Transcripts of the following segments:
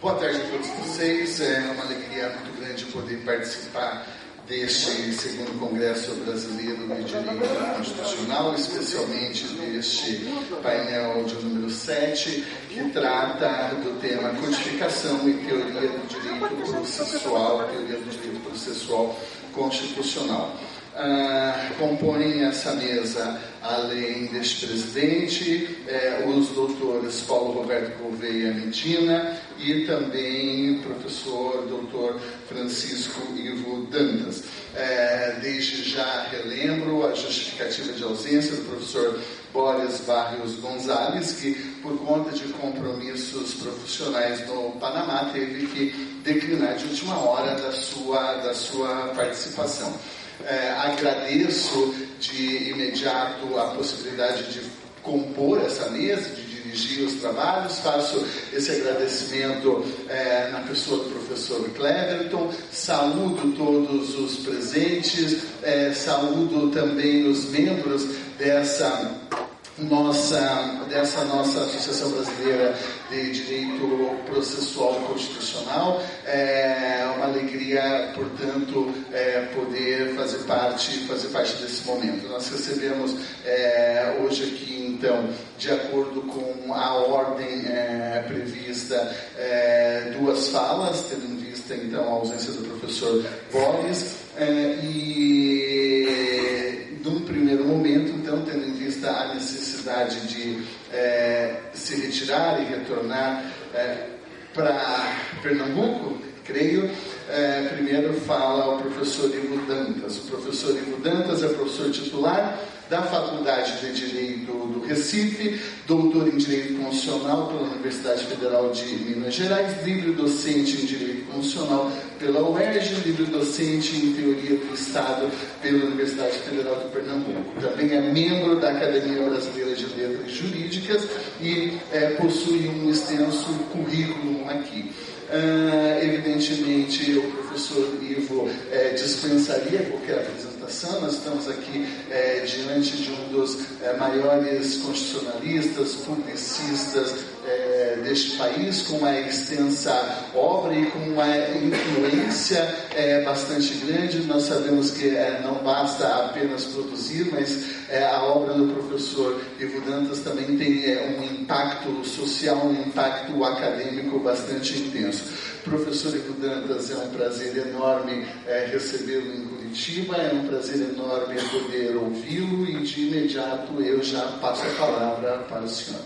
Boa tarde a todos vocês. É uma alegria muito grande poder participar deste segundo Congresso Brasileiro de Direito Constitucional, especialmente deste painel de número 7, que trata do tema codificação e teoria do direito processual constitucional. Compõem essa mesa, além deste presidente, os doutores Paulo Roberto Gouveia Medina e também o professor doutor Francisco Ivo Dantas. Desde já relembro a justificativa de ausência do professor Boris Barrios Gonzalez, que por conta de compromissos profissionais no Panamá teve que declinar de última hora da sua participação. Agradeço de imediato a possibilidade de compor essa mesa, de dirigir os trabalhos. Faço esse agradecimento na pessoa do professor Cleverton. Saúdo todos os presentes, saúdo também os membros dessa nossa Associação Brasileira de Direito Processual e Constitucional. É uma alegria, portanto, poder fazer parte desse momento. Nós recebemos hoje aqui, então, de acordo com a ordem prevista, duas falas, tendo em vista, então, a ausência do professor Boris, num primeiro momento, então, tendo em vista a necessidade de se retirar e retornar para Pernambuco, creio, primeiro fala o professor Ivo Dantas. O professor Ivo Dantas é professor titular da Faculdade de Direito do Recife, doutor em Direito Constitucional pela Universidade Federal de Minas Gerais, livre-docente em Direito Constitucional pela UERJ, livre-docente em Teoria do Estado pela Universidade Federal de Pernambuco. Também é membro da Academia Brasileira de Letras Jurídicas e possui um extenso currículo aqui. Evidentemente, o professor Ivo dispensaria qualquer apresentação. Nós estamos aqui diante de um dos maiores constitucionalistas, publicistas deste país, com uma extensa obra e com uma influência bastante grande. Nós sabemos que não basta apenas produzir, mas a obra do professor Ivo Dantas também tem um impacto social, um impacto acadêmico bastante intenso. Professor Ivo Dantas, é um prazer enorme recebê-lo em Curitiba, é um prazer enorme poder ouvi-lo e de imediato eu já passo a palavra para o senhor.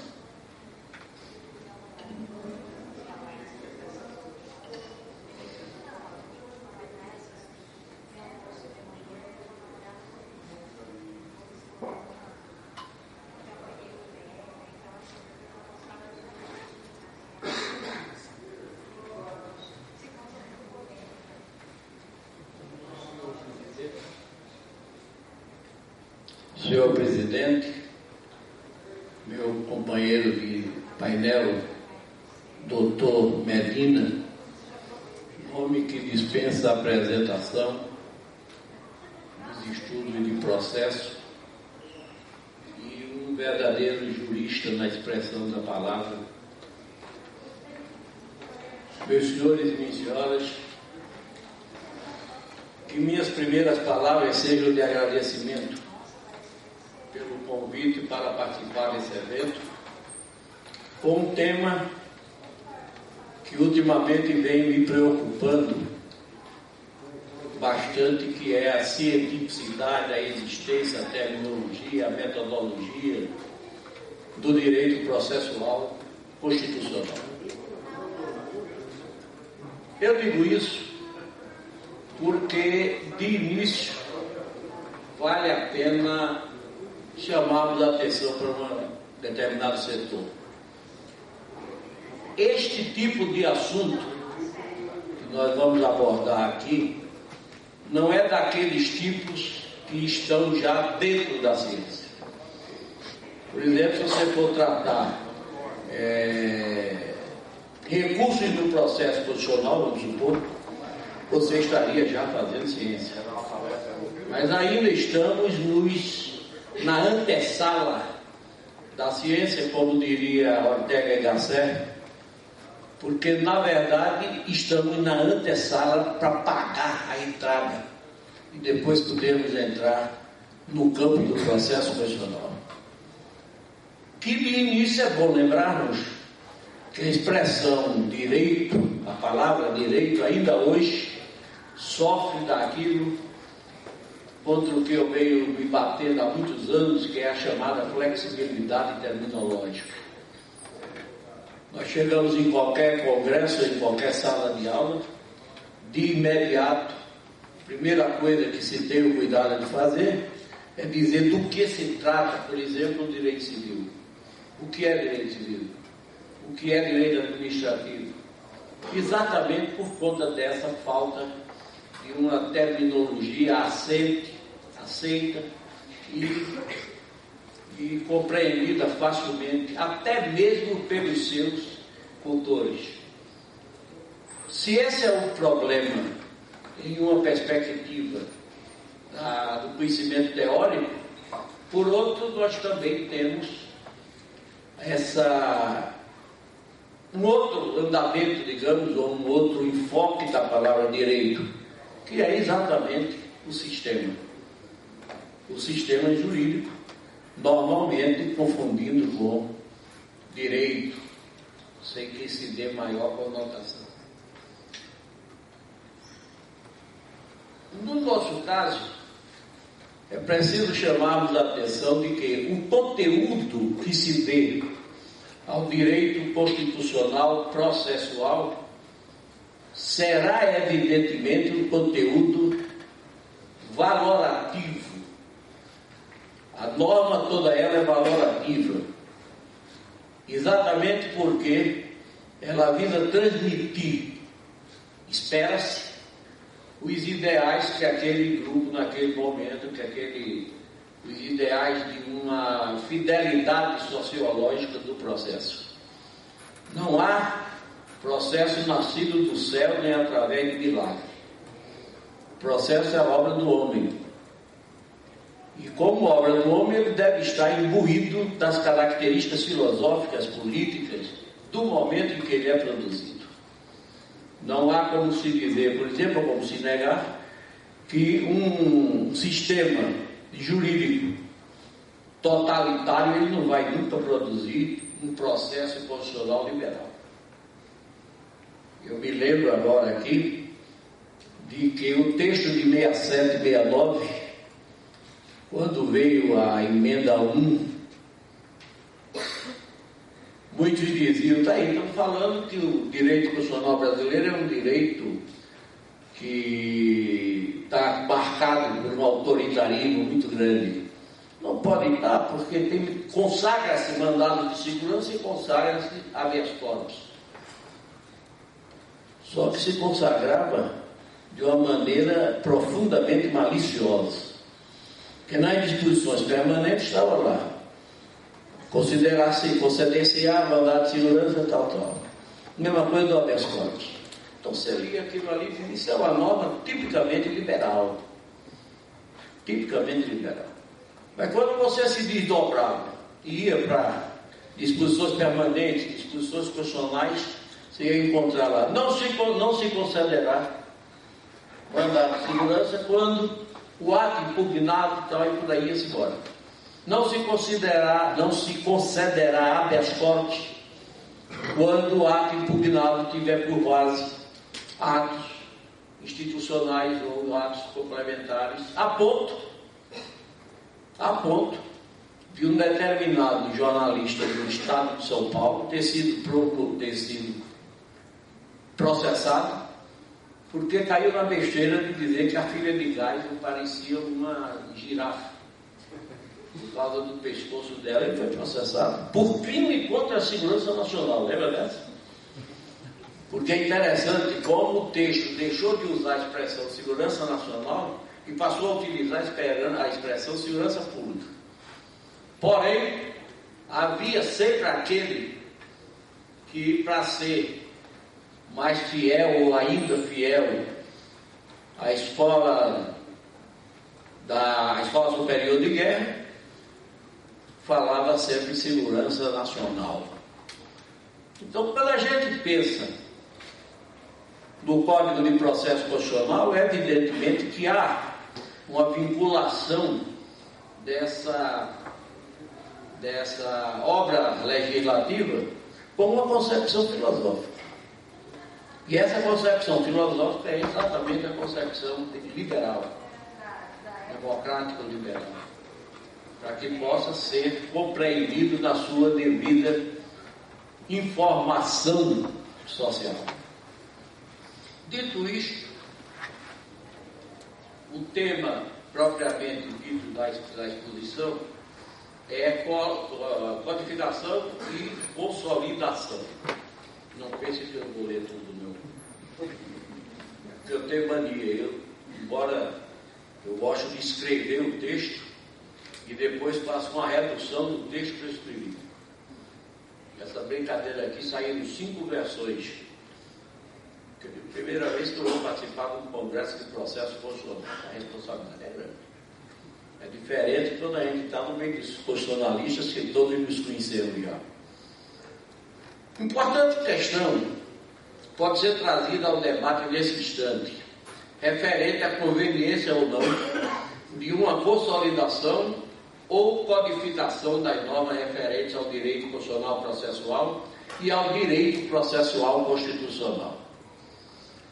Senhor presidente, meu companheiro de painel, doutor Medina, homem que dispensa a apresentação dos estudos de processo e um verdadeiro jurista na expressão da palavra. Meus senhores e minhas senhoras, que minhas primeiras palavras sejam de agradecimento pelo convite para participar desse evento, com um tema que ultimamente vem me preocupando bastante, que é a cientificidade, a existência, a terminologia, a metodologia do direito processual constitucional. Eu digo isso porque, de início, vale a pena chamarmos a atenção para um determinado setor. Este tipo de assunto que nós vamos abordar aqui não é daqueles tipos que estão já dentro da ciência. Por exemplo, se você for tratar recursos do processo constitucional, vamos supor, você estaria já fazendo ciência. Mas ainda estamos na antessala da ciência, como diria Ortega y Gasset, porque na verdade estamos na antessala para pagar a entrada e depois podemos entrar no campo do processo constitucional. Que de início é bom lembrarmos que a expressão direito, a palavra direito, ainda hoje sofre daquilo contra o que eu venho me batendo há muitos anos, que é a chamada flexibilidade terminológica. Nós chegamos em qualquer congresso, em qualquer sala de aula, de imediato, a primeira coisa que se tem o cuidado de fazer é dizer do que se trata, por exemplo, o direito civil. O que é direito civil? O que é direito administrativo? Exatamente por conta dessa falta de uma terminologia aceita e compreendida facilmente, até mesmo pelos seus autores. Se esse é o problema em uma perspectiva do conhecimento teórico, por outro, nós também temos um outro andamento, digamos, ou um outro enfoque da palavra direito, que é exatamente o sistema jurídico, normalmente confundindo com direito, sem que se dê maior conotação. No nosso caso, é preciso chamarmos a atenção de que o conteúdo que se dê ao direito constitucional processual será evidentemente um conteúdo valorativo. A norma toda ela é valorativa, exatamente porque ela visa transmitir, espera-se, os ideais que aquele grupo naquele momento, os ideais de uma fidelidade sociológica do processo. Não há processo nascido do céu nem através de milagre. O processo é obra do homem. E como obra do homem, ele deve estar imbuído das características filosóficas, políticas, do momento em que ele é produzido. Não há como se dizer, por exemplo, como se negar que um sistema jurídico totalitário ele não vai nunca produzir um processo constitucional liberal. Eu me lembro agora aqui de que o texto de 67 e 69, quando veio a emenda 1, muitos diziam, tá aí, estamos falando que o direito constitucional brasileiro é um direito que está marcado por um autoritarismo muito grande. Não pode estar, porque consagra-se mandado de segurança e consagra-se habeas corpus. Só que se consagrava de uma maneira profundamente maliciosa, porque nas disposições permanentes estava lá, considerar-se, conceder-se-á mandado de segurança, tal. Mesma coisa do habeas corpus. Então você lia aquilo ali e isso é uma norma tipicamente liberal. Tipicamente liberal. Mas quando você se desdobrava e ia para disposições permanentes, disposições constitucionais, você ia encontrar lá, não se considerar mandado de segurança quando o ato impugnado e tal, e por aí ia-se embora. Não se concederá habeas corpus quando o ato impugnado tiver por base atos institucionais ou atos complementares, a ponto de um determinado jornalista do Estado de São Paulo ter sido processado porque caiu na besteira de dizer que a filha de Geisel parecia uma girafa. Por causa do pescoço dela, ele foi processado por crime contra a segurança nacional. Lembra dessa? Porque é interessante como o texto deixou de usar a expressão segurança nacional e passou a utilizar a expressão segurança pública. Porém, havia sempre aquele que, para ser mais fiel ou ainda fiel à Escola Superior de Guerra, falava sempre em segurança nacional. Então, quando a gente pensa no Código de Processo Constitucional, evidentemente que há uma vinculação dessa obra legislativa com uma concepção filosófica. E essa concepção filosófica é exatamente a concepção liberal, democrático-liberal, para que possa ser compreendido na sua devida informação social. Dito isto, o tema propriamente dito da exposição é codificação e consolidação. Não pense que eu vou ler tudo, não. Porque eu tenho mania. Embora eu gosto de escrever o texto e depois faço uma redução do texto que eu escrevi. Essa brincadeira aqui saíram 5 versões. Primeira vez que eu vou participar de um congresso de processo constitucional. A responsabilidade é grande. É diferente quando a gente está no meio dos constitucionalistas que todos nos conheceram já. Importante questão pode ser trazida ao debate nesse instante, referente à conveniência ou não de uma consolidação ou codificação das normas referentes ao direito constitucional processual e ao direito processual constitucional.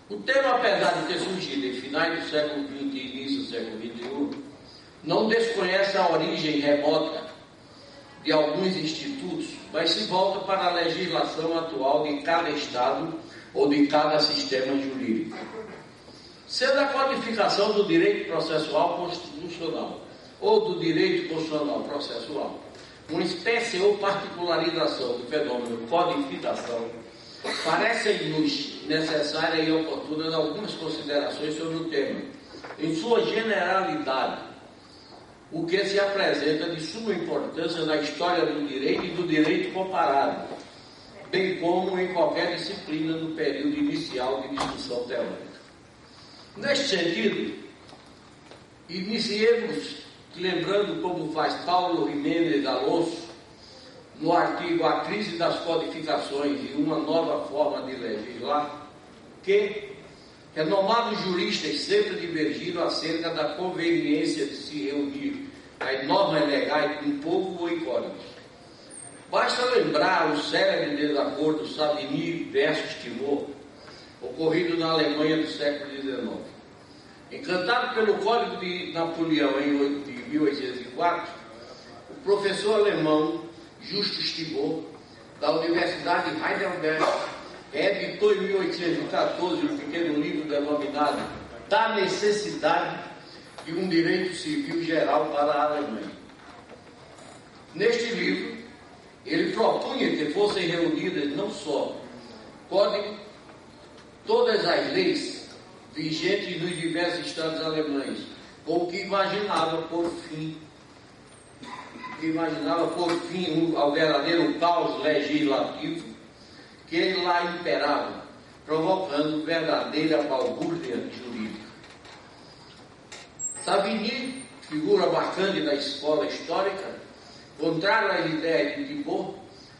O tema, apesar de ter surgido em finais do século XX e início do século XXI, não desconhece a origem remota de alguns institutos, mas se volta para a legislação atual de cada Estado ou de cada sistema jurídico. Sendo a codificação do direito processual constitucional ou do direito constitucional processual uma espécie ou particularização do fenômeno codificação, parecem-nos necessárias e oportunas algumas considerações sobre o tema, em sua generalidade, o que se apresenta de suma importância na história do direito e do direito comparado, bem como em qualquer disciplina no período inicial de discussão teórica. Neste sentido, iniciemos lembrando como faz Paulo Jiménez Alonso no artigo A Crise das Codificações e uma Nova Forma de Legislar, que renomados juristas sempre divergiram acerca da conveniência de se reunir as normas legais em povo ou em códigos. Basta lembrar o célebre desacordo Savigny versus Timor, ocorrido na Alemanha do século XIX. Encantado pelo Código de Napoleão de 1804, o professor alemão Justus Timor, da Universidade de Heidelberg, editou em 1814 um pequeno livro denominado Da Necessidade de um Direito Civil Geral para a Alemanha. Neste livro, ele propunha que fossem reunidas não só todas as leis vigentes nos diversos estados alemães, com o que imaginava por fim ao verdadeiro caos legislativo que lá imperava, provocando verdadeira balbúrdia jurídica. Savigny, figura marcante da escola histórica, contrário às ideias de Timor,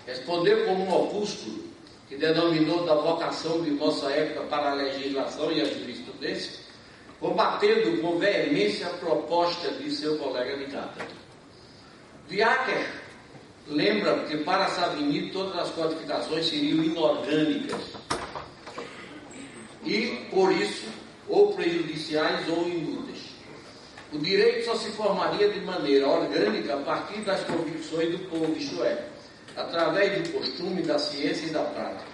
respondeu com um opúsculo que denominou da vocação de nossa época para a legislação e a jurisprudência, combatendo com veemência a proposta de seu colega de cátedra. Viaker lembra que para Savigny todas as codificações seriam inorgânicas e, por isso, ou prejudiciais ou inúteis. O direito só se formaria de maneira orgânica a partir das convicções do povo, isto é, através do costume, da ciência e da prática.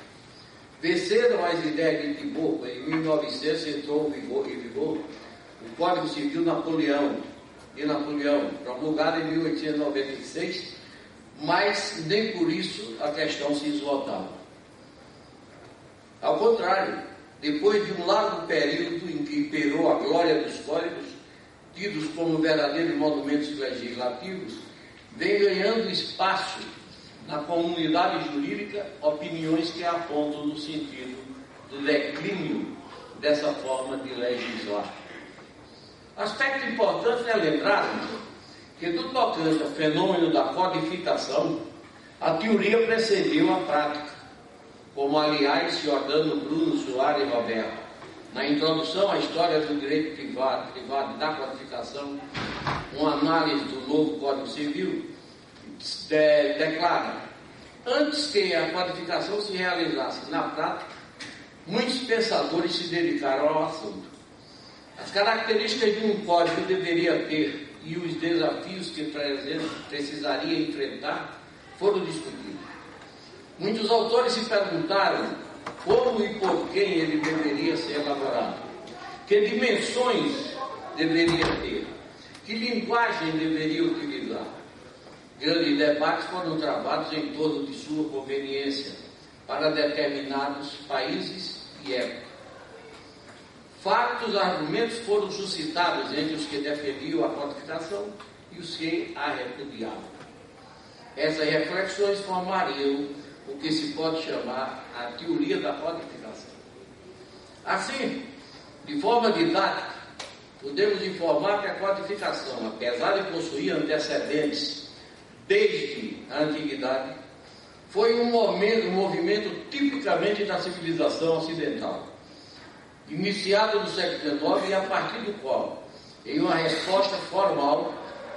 Venceram as ideias de Timor, quando em 1900 entrou em vigor o Código Civil de Napoleão, promulgado em 1896, mas nem por isso a questão se esgotava. Ao contrário, depois de um largo período em que imperou a glória dos códigos, tidos como verdadeiros monumentos legislativos, vem ganhando espaço na comunidade jurídica opiniões que apontam no sentido do declínio dessa forma de legislar. Aspecto importante é lembrar que, do tocante ao fenômeno da codificação, a teoria precedeu a prática. como aliás Giordano Bruno Soares Roberto. Na introdução à história do direito privado da codificação, uma análise do novo Código Civil declara: antes que a codificação se realizasse na prática, muitos pensadores se dedicaram ao assunto. As características de um código deveria ter e os desafios que precisaria enfrentar foram discutidos. Muitos autores se perguntaram como e por quem ele deveria ser elaborado, que dimensões deveria ter, que linguagem deveria utilizar. Grandes debates foram travados em torno de sua conveniência para determinados países e épocas. Fatos, argumentos foram suscitados entre os que defendiam a codificação e os que a repudiavam. Essas reflexões formariam o que se pode chamar a teoria da codificação. Assim, de forma didática, podemos informar que a codificação, apesar de possuir antecedentes desde a antiguidade, foi um movimento tipicamente da civilização ocidental, iniciado no século XIX e a partir do qual, em uma resposta formal,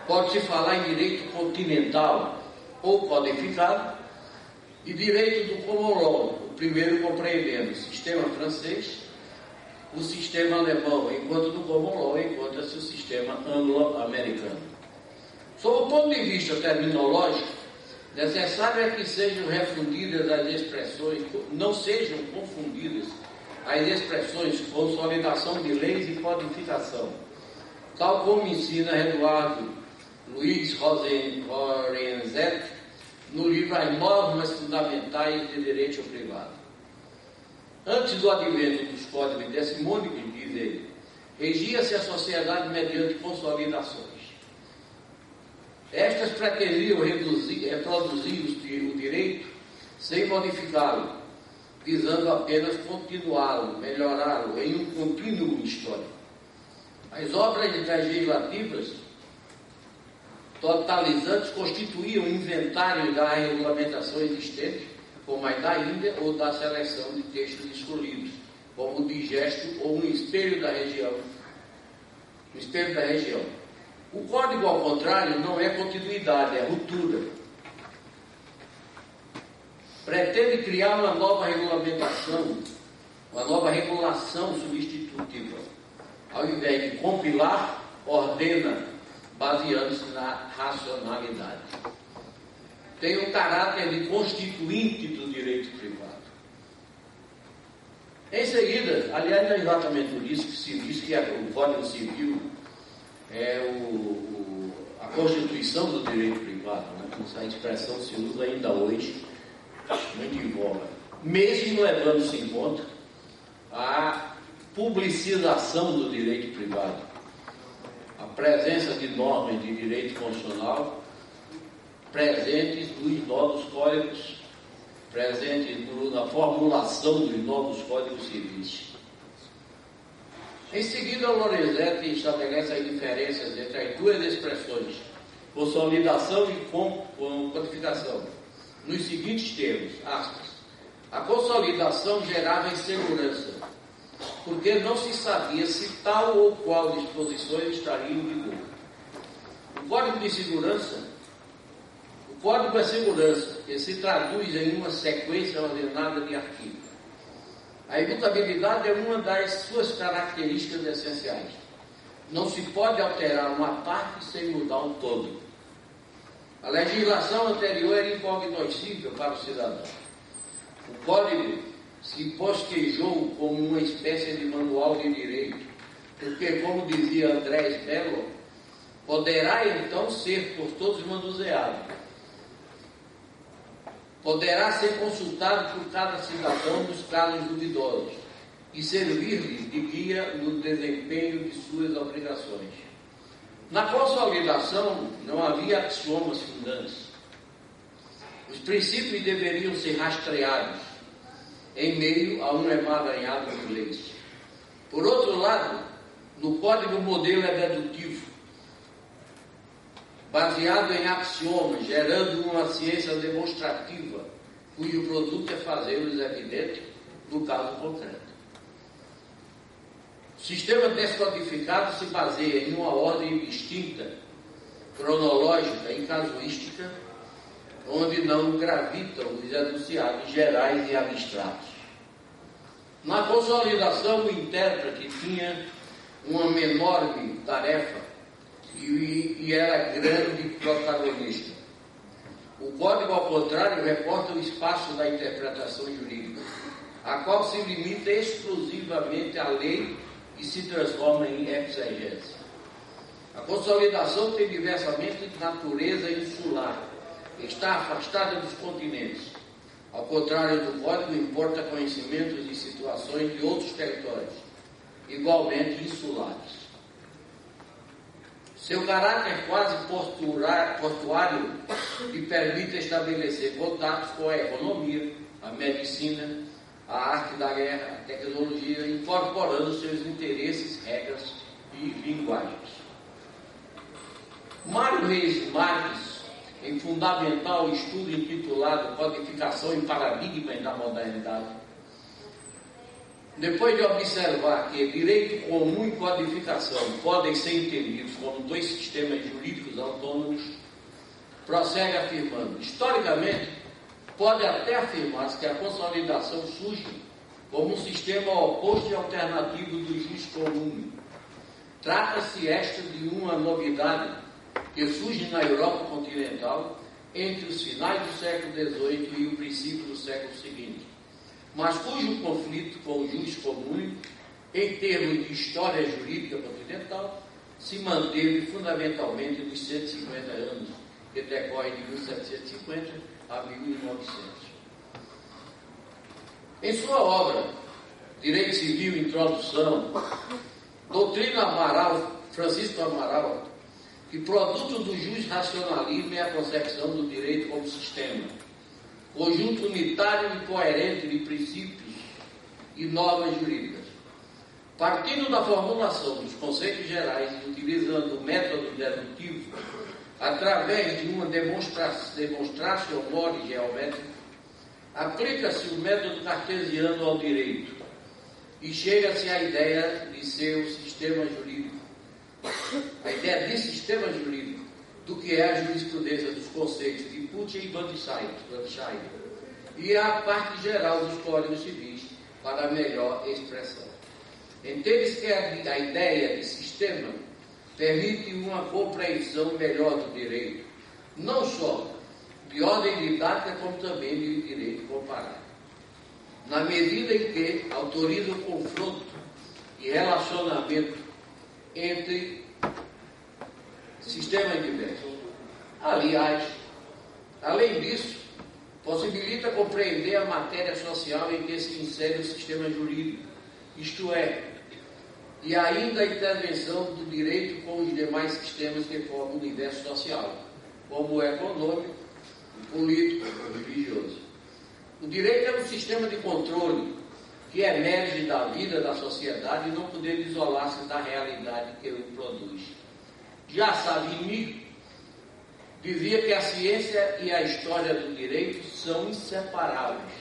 pode-se falar em direito continental ou codificado e direito do common law, o primeiro compreendendo o sistema francês, o sistema alemão, enquanto do common law encontra-se o sistema anglo-americano. Sob o ponto de vista terminológico, necessário é que sejam refundidas as expressões, não sejam confundidas as expressões consolidação de leis e codificação, tal como ensina Eduardo Luiz Lorenzetti no livro As Normas Fundamentais de Direito Privado. Antes do advento dos códigos decimônicos, diz ele, regia-se a sociedade mediante consolidações. Estas pretendiam reproduzir o direito sem modificá-lo, visando apenas continuá-lo, melhorá-lo em um contínuo histórico. As obras legislativas totalizantes constituíam inventários da regulamentação existente, como as da Índia, ou da seleção de textos escolhidos, como o digesto ou um espelho da região. O código, ao contrário, não é continuidade, é ruptura. Pretende criar uma nova regulamentação, uma nova regulação substitutiva. Ao invés de compilar, ordena, baseando-se na racionalidade. Tem um caráter de constituinte do direito privado. Em seguida, aliás, é exatamente por isso que se diz que o Código Civil é a constituição do direito privado, né? Essa expressão se usa ainda hoje, muito em voga, mesmo levando-se em conta a publicização do direito privado, a presença de normas de direito constitucional presentes nos novos códigos, presentes na formulação dos novos códigos civis. Em seguida, o Lorenzetti estabelece as diferenças entre as duas expressões, consolidação e codificação, nos seguintes termos, aspas, a consolidação gerava insegurança, porque não se sabia se tal ou qual disposições estariam em vigor. O Código é segurança, que se traduz em uma sequência ordenada de artigos. A imutabilidade é uma das suas características essenciais. Não se pode alterar uma parte sem mudar um todo. A legislação anterior era incognoscível para o cidadão. O Código se bosquejou como uma espécie de manual de direito, porque, como dizia Andrés Bello, poderá então ser por todos manuseado. Poderá ser consultado por cada cidadão nos casos duvidosos e servir-lhe de guia no desempenho de suas obrigações. Na consolidação não havia axiomas fundantes. Os princípios deveriam ser rastreados em meio a um emaranhado de leis. Por outro lado, no Código o modelo é dedutivo, baseado em axiomas, gerando uma ciência demonstrativa cujo produto é fazê-los evidente no caso concreto. O sistema descodificado se baseia em uma ordem distinta, cronológica e casuística, onde não gravitam os enunciados gerais e abstratos. Na consolidação, o intérprete tinha uma enorme tarefa e era grande protagonista. O código, ao contrário, reporta o espaço da interpretação jurídica, a qual se limita exclusivamente à lei e se transforma em exegese. A consolidação tem diversamente natureza insular, está afastada dos continentes. Ao contrário do código, importa conhecimentos e situações de outros territórios, igualmente insulares. Seu caráter quase portuário lhe permite estabelecer contatos com a economia, a medicina, a arte da guerra, a tecnologia, incorporando seus interesses, regras e linguagens. Mário Reis Marques, em fundamental estudo intitulado Codificação em Paradigmas da Modernidade, depois de observar que direito comum e codificação podem ser entendidos como dois sistemas jurídicos autônomos, prossegue afirmando: historicamente, pode até afirmar-se que a consolidação surge como um sistema oposto e alternativo do jus comum. Trata-se esta de uma novidade que surge na Europa continental entre os finais do século XVIII e o princípio do século seguinte, mas cujo conflito com o jus comum, em termos de história jurídica continental, se manteve fundamentalmente nos 150 anos, que decorrem de 1750 a 1900. Em sua obra, Direito Civil, Introdução, doutrina Francisco Amaral, que produto do jus-racionalismo é a concepção do direito como sistema, conjunto unitário e coerente de princípios e normas jurídicas. Partindo da formulação dos conceitos gerais e utilizando o método dedutivo, através de uma demonstratio mori geométrica, aplica-se o método cartesiano ao direito e chega-se à ideia de seu sistema jurídico, a ideia de sistema jurídico, do que é a jurisprudência dos conceitos de Pucci e Van Schaider, e a parte geral dos códigos civis para melhor expressão. Entende-se que a ideia de sistema permite uma compreensão melhor do direito, não só de ordem didática, como também de direito comparado, na medida em que autoriza o confronto e relacionamento entre sistemas diversos. Aliás, além disso, possibilita compreender a matéria social em que se insere o sistema jurídico, isto é, e ainda a intervenção do direito com os demais sistemas que formam o universo social, como o econômico, o político, o religioso. O direito é um sistema de controle que emerge da vida da sociedade e não poder isolar-se da realidade que o produz. Já Savigny dizia que a ciência e a história do direito são inseparáveis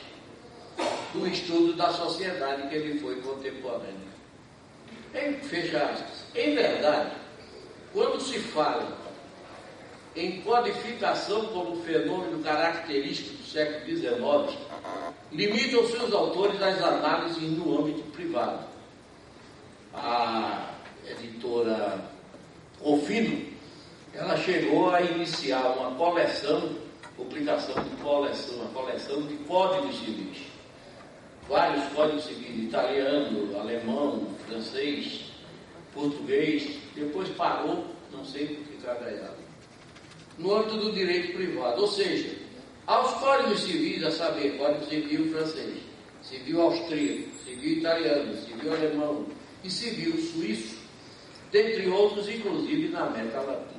do estudo da sociedade que lhe foi contemporânea. Fecha aspas. Em verdade, quando se fala em codificação como fenômeno característico do século XIX, limitam-se os autores às análises no âmbito privado. A editora Confino, ela chegou a iniciar uma coleção, publicação de coleção, uma coleção de códigos civis. Vários códigos civis, italiano, alemão, francês, português, depois parou, não sei por que caralhado, no âmbito do direito privado, ou seja, aos códigos civis, a saber, código civil francês, civil austríaco, civil italiano, civil alemão e civil suíço, dentre outros, inclusive na América Latina.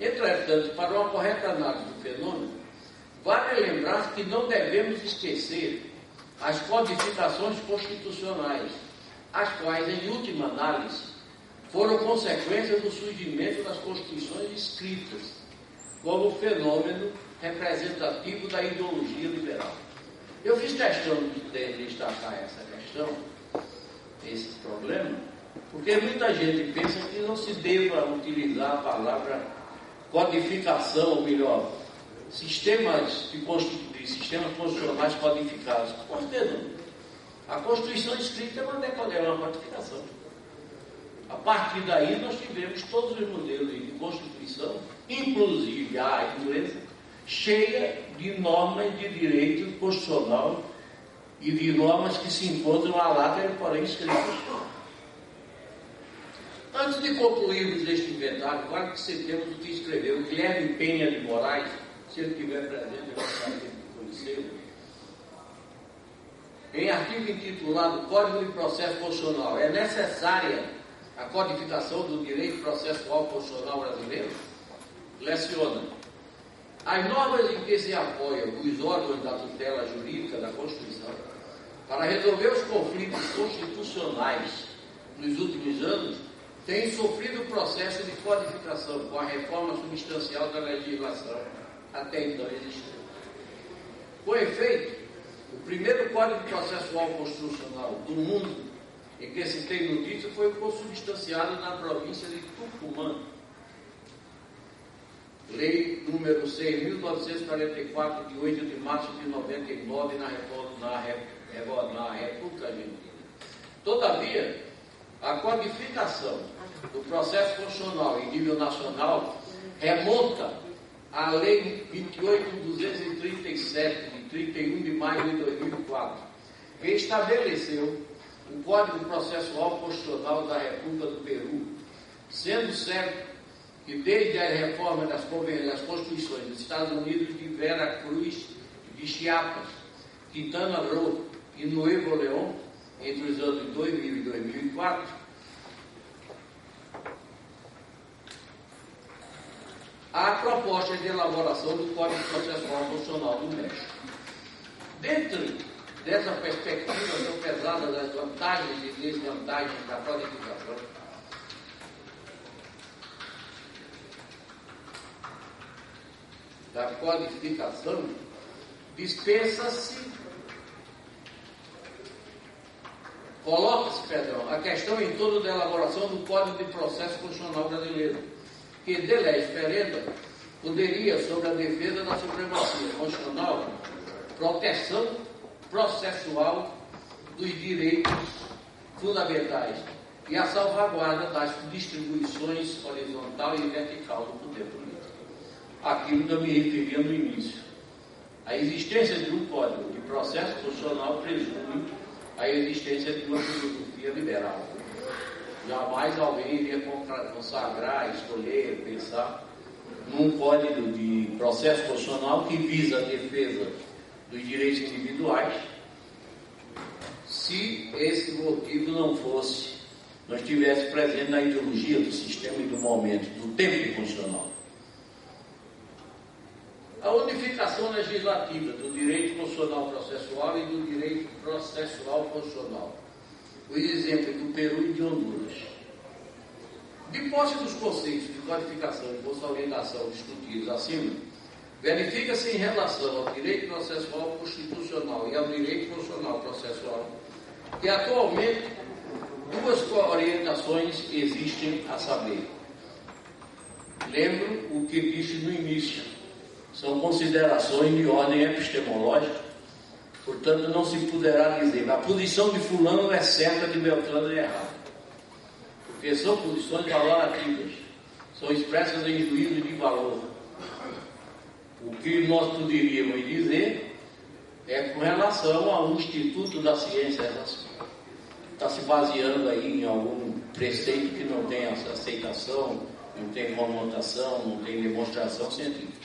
Entretanto, para uma correta análise do fenômeno, vale lembrar que não devemos esquecer as codificações constitucionais, as quais, em última análise, foram consequência do surgimento das constituições escritas, como fenômeno representativo da ideologia liberal. Eu fiz questão de destacar essa questão, esse problema, porque muita gente pensa que não se deva utilizar a palavra codificação, ou melhor, sistemas constitucionais codificados. Por que não? A Constituição escrita é uma codificação. A partir daí nós tivemos todos os modelos de Constituição, inclusive a inglesa, cheia de normas de direito constitucional e de normas que se encontram à lata, porém escritas. Antes de concluirmos este inventário, claro que temos o que escreveu o Guilherme Penha de Moraes, se ele estiver presente, eu gostaria de conhecê-lo, em artigo intitulado Código de Processo Constitucional. É necessária a codificação do direito processual constitucional brasileiro? Leciona: as normas em que se apoiam os órgãos da tutela jurídica da Constituição para resolver os conflitos constitucionais nos últimos anos têm sofrido o processo de codificação com a reforma substancial da legislação até então existente. Com efeito, o primeiro Código Processual Constitucional do mundo em que se tem notícia foi consubstanciado na província de Tucumã. Lei número 6.944, de 8 de março de 99, na República Argentina. Todavia, a codificação do processo constitucional em nível nacional remonta à Lei 28.237, de 31 de maio de 2004, que estabeleceu o Código Processual Constitucional da República do Peru, sendo certo que desde a reforma das Constituições dos Estados Unidos, de Vera Cruz, de Chiapas, Quintana Roo e Nuevo León, entre os anos 2000 e 2004, há a proposta de elaboração do Código Processual Constitucional do México. Dentro dessa perspectiva tão pesada das vantagens e desvantagens da codificação, coloca-se a questão em torno da elaboração do Código de Processo Constitucional brasileiro, que, de lei ferenda, poderia, sobre a defesa da supremacia constitucional, proteção processual dos direitos fundamentais e a salvaguarda das distribuições horizontal e vertical do poder político. Aquilo que eu me referia no início. A existência de um Código de Processo Constitucional presume a existência de uma filosofia liberal. Jamais alguém iria consagrar, escolher, pensar num Código de Processo Constitucional que visa a defesa dos direitos individuais, se esse motivo não estivesse presente na ideologia do sistema e do momento, do tempo constitucional. A unificação legislativa do direito constitucional processual e do direito processual constitucional. Os exemplos do Peru e de Honduras. De posse dos conceitos de codificação e consolidação discutidos acima, verifica-se em relação ao direito processual constitucional e ao direito constitucional processual que atualmente duas orientações existem, a saber. Lembro o que disse no início. São considerações de ordem epistemológica, portanto não se poderá dizer a posição de fulano é certa, de Beltrano é errada, porque são posições valorativas, são expressas em juízo de valor. O que nós poderíamos dizer é com relação ao Instituto da Ciência Exata. Está se baseando aí em algum preceito que não tem essa aceitação, não tem conotação, não tem demonstração científica.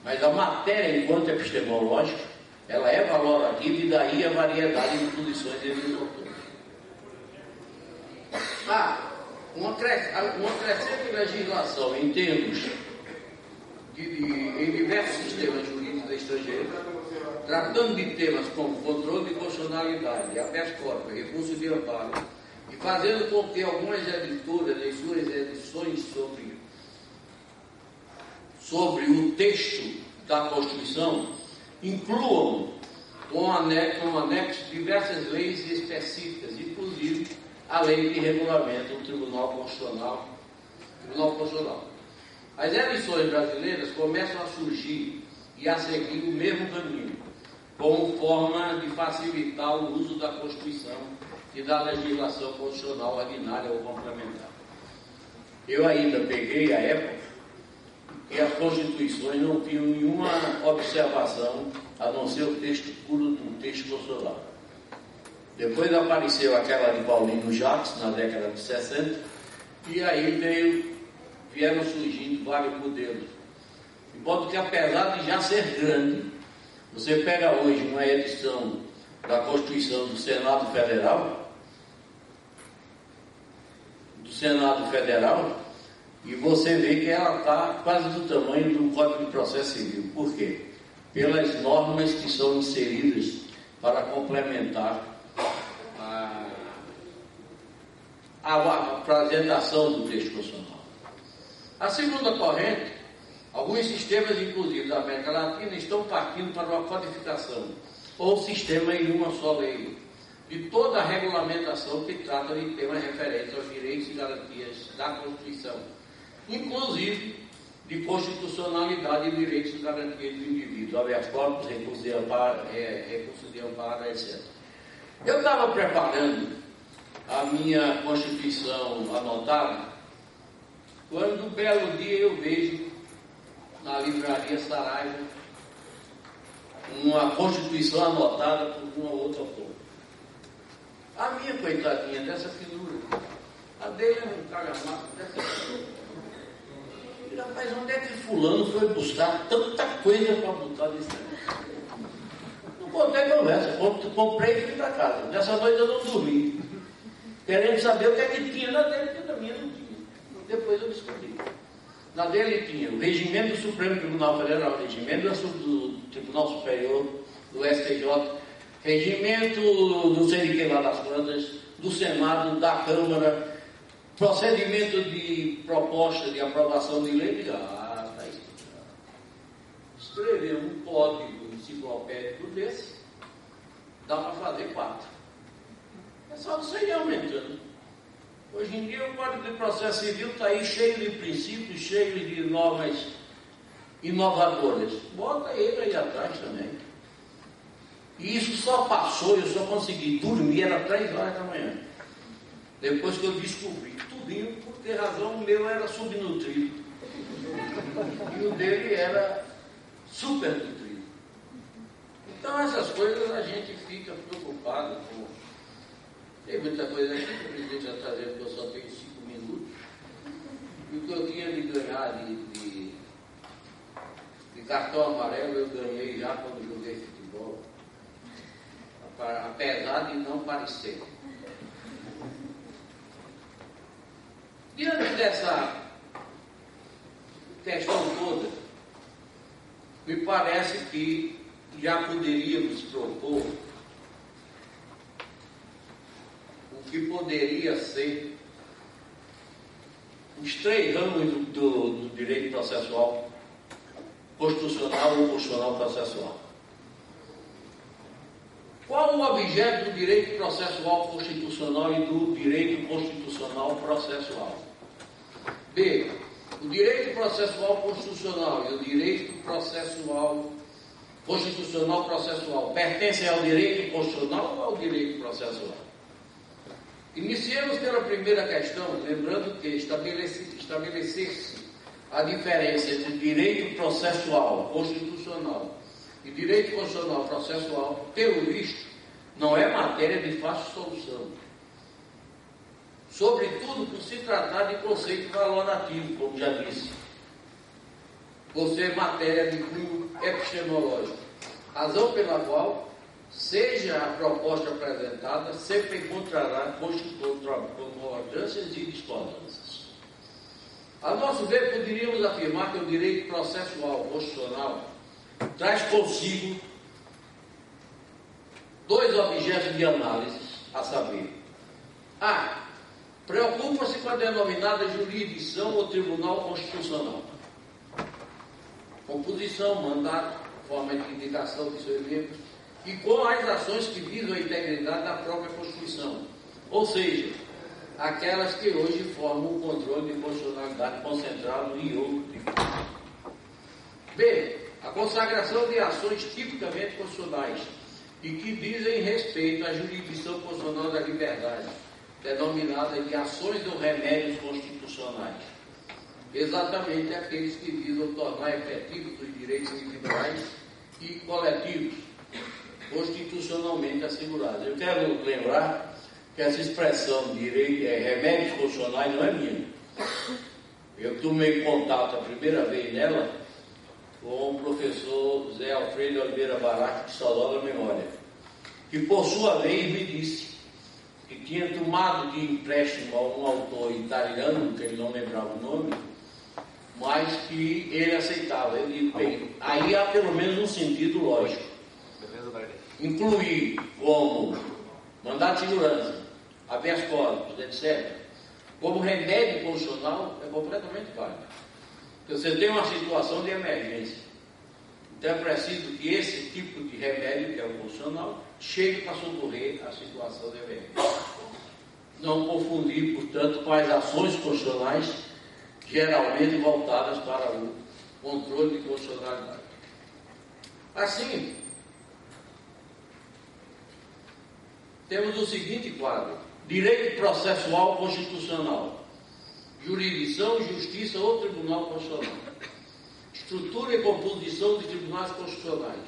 Mas a matéria, enquanto epistemológica, ela é valorativa e daí a variedade de posições entre os autores. Uma crescente legislação em termos em diversos sistemas jurídicos estrangeiros, tratando de temas como controle de constitucionalidade, habeas corpus, recurso de amparo, e fazendo com que algumas editoras, em suas edições sobre o texto da Constituição incluam com anexo diversas leis específicas, inclusive a lei que regulamenta o Tribunal Constitucional. As eleições brasileiras começam a surgir e a seguir o mesmo caminho, como forma de facilitar o uso da Constituição e da legislação constitucional ordinária ou complementar. Eu ainda peguei a época que as constituições não tinham nenhuma observação a não ser o texto puro do texto constitucional. Depois apareceu aquela de Paulino Jacques, na década de 60, e aí vieram surgindo vários modelos. De modo que, apesar de já ser grande, você pega hoje uma edição da Constituição do Senado Federal, e você vê que ela está quase do tamanho do Código de Processo Civil. Por quê? Pelas normas que são inseridas para complementar a apresentação do texto constitucional. A segunda corrente, alguns sistemas, inclusive da América Latina, estão partindo para uma codificação, ou sistema em uma só lei, de toda a regulamentação que trata de temas referentes aos direitos e garantias da Constituição, inclusive de constitucionalidade e direitos e garantias do indivíduo, habeas corpus, recurso de amparo, etc. Eu estava preparando a minha Constituição anotada, quando um belo dia eu vejo na livraria Saraiva uma Constituição anotada por uma outra autor. A minha, coitadinha, dessa finura, a dele é um cagamado dessa finura. E, rapaz, onde é que fulano foi buscar tanta coisa para botar nisso aí? Não contei conversa, comprei e fui para casa. Nessa noite eu não dormi, querendo saber o que é que tinha na dele, porque na minha não tinha. Depois eu descobri. Na dele tinha o regimento do Supremo Tribunal Federal, o regimento do Tribunal Superior, do STJ, regimento do sei de que lá das plantas, do Senado, da Câmara, procedimento de proposta de aprovação de lei. Está explicado. Escrever um código enciclopédico desse, dá para fazer 4. É só você ir aumentando. Hoje em dia o Código de Processo Civil está aí cheio de princípios, cheio de normas inovadoras. Bota ele aí atrás também. E isso só passou, eu só consegui dormir, era 3 horas da manhã. Depois que eu descobri tudinho, por que razão o meu era subnutrido. E o dele era supernutrido. Então essas coisas a gente fica preocupado com. Tem muita coisa aqui que o presidente já está dizendo que eu só tenho 5 minutos. E o que eu tinha de ganhar de cartão amarelo, eu ganhei já quando joguei futebol. Apesar de não parecer. Diante dessa questão toda, me parece que já poderíamos propor que poderia ser os 3 ramos do direito processual constitucional ou constitucional processual. Qual o objeto do direito processual constitucional e do direito constitucional processual? B. O direito processual constitucional e o direito processual constitucional processual pertencem ao direito constitucional ou ao direito processual? Iniciemos pela primeira questão, lembrando que estabelecer-se a diferença entre direito processual constitucional e direito constitucional processual, pelo visto, não é matéria de fácil solução. Sobretudo por se tratar de conceito valorativo, como já disse, por ser matéria de cunho epistemológico, razão pela qual seja a proposta apresentada, sempre encontrará concordâncias e discordâncias. A nosso ver, poderíamos afirmar que o direito processual constitucional traz consigo 2 objetos de análise, a saber: A. Preocupa-se com a denominada jurisdição ou tribunal constitucional, composição, mandato, forma de indicação de seus membros e com as ações que visam a integridade da própria Constituição, ou seja, aquelas que hoje formam o controle de constitucionalidade concentrado em outro tipo. B. A consagração de ações tipicamente constitucionais e que dizem respeito à jurisdição constitucional da liberdade, denominada de ações ou remédios constitucionais. Exatamente aqueles que visam tornar efetivos os direitos individuais e coletivos constitucionalmente assegurados. Eu quero lembrar que essa expressão de remédios constitucionais não é minha. Eu tomei contato a primeira vez nela com o professor Zé Alfredo Oliveira Barato, de saudosa memória, que por sua vez me disse que tinha tomado de empréstimo a um autor italiano, que ele não lembrava o nome, mas que ele aceitava. Eu digo, bem, aí há pelo menos um sentido lógico. Incluir como mandato de segurança, habeas corpus, etc., como remédio constitucional é completamente válido. Porque você tem uma situação de emergência. Então é preciso que esse tipo de remédio, que é o constitucional, chegue para socorrer a situação de emergência. Não confundir, portanto, com as ações constitucionais geralmente voltadas para o controle de constitucionalidade. Assim, temos o seguinte quadro: direito processual constitucional, jurisdição, justiça ou tribunal constitucional, estrutura e composição de tribunais constitucionais,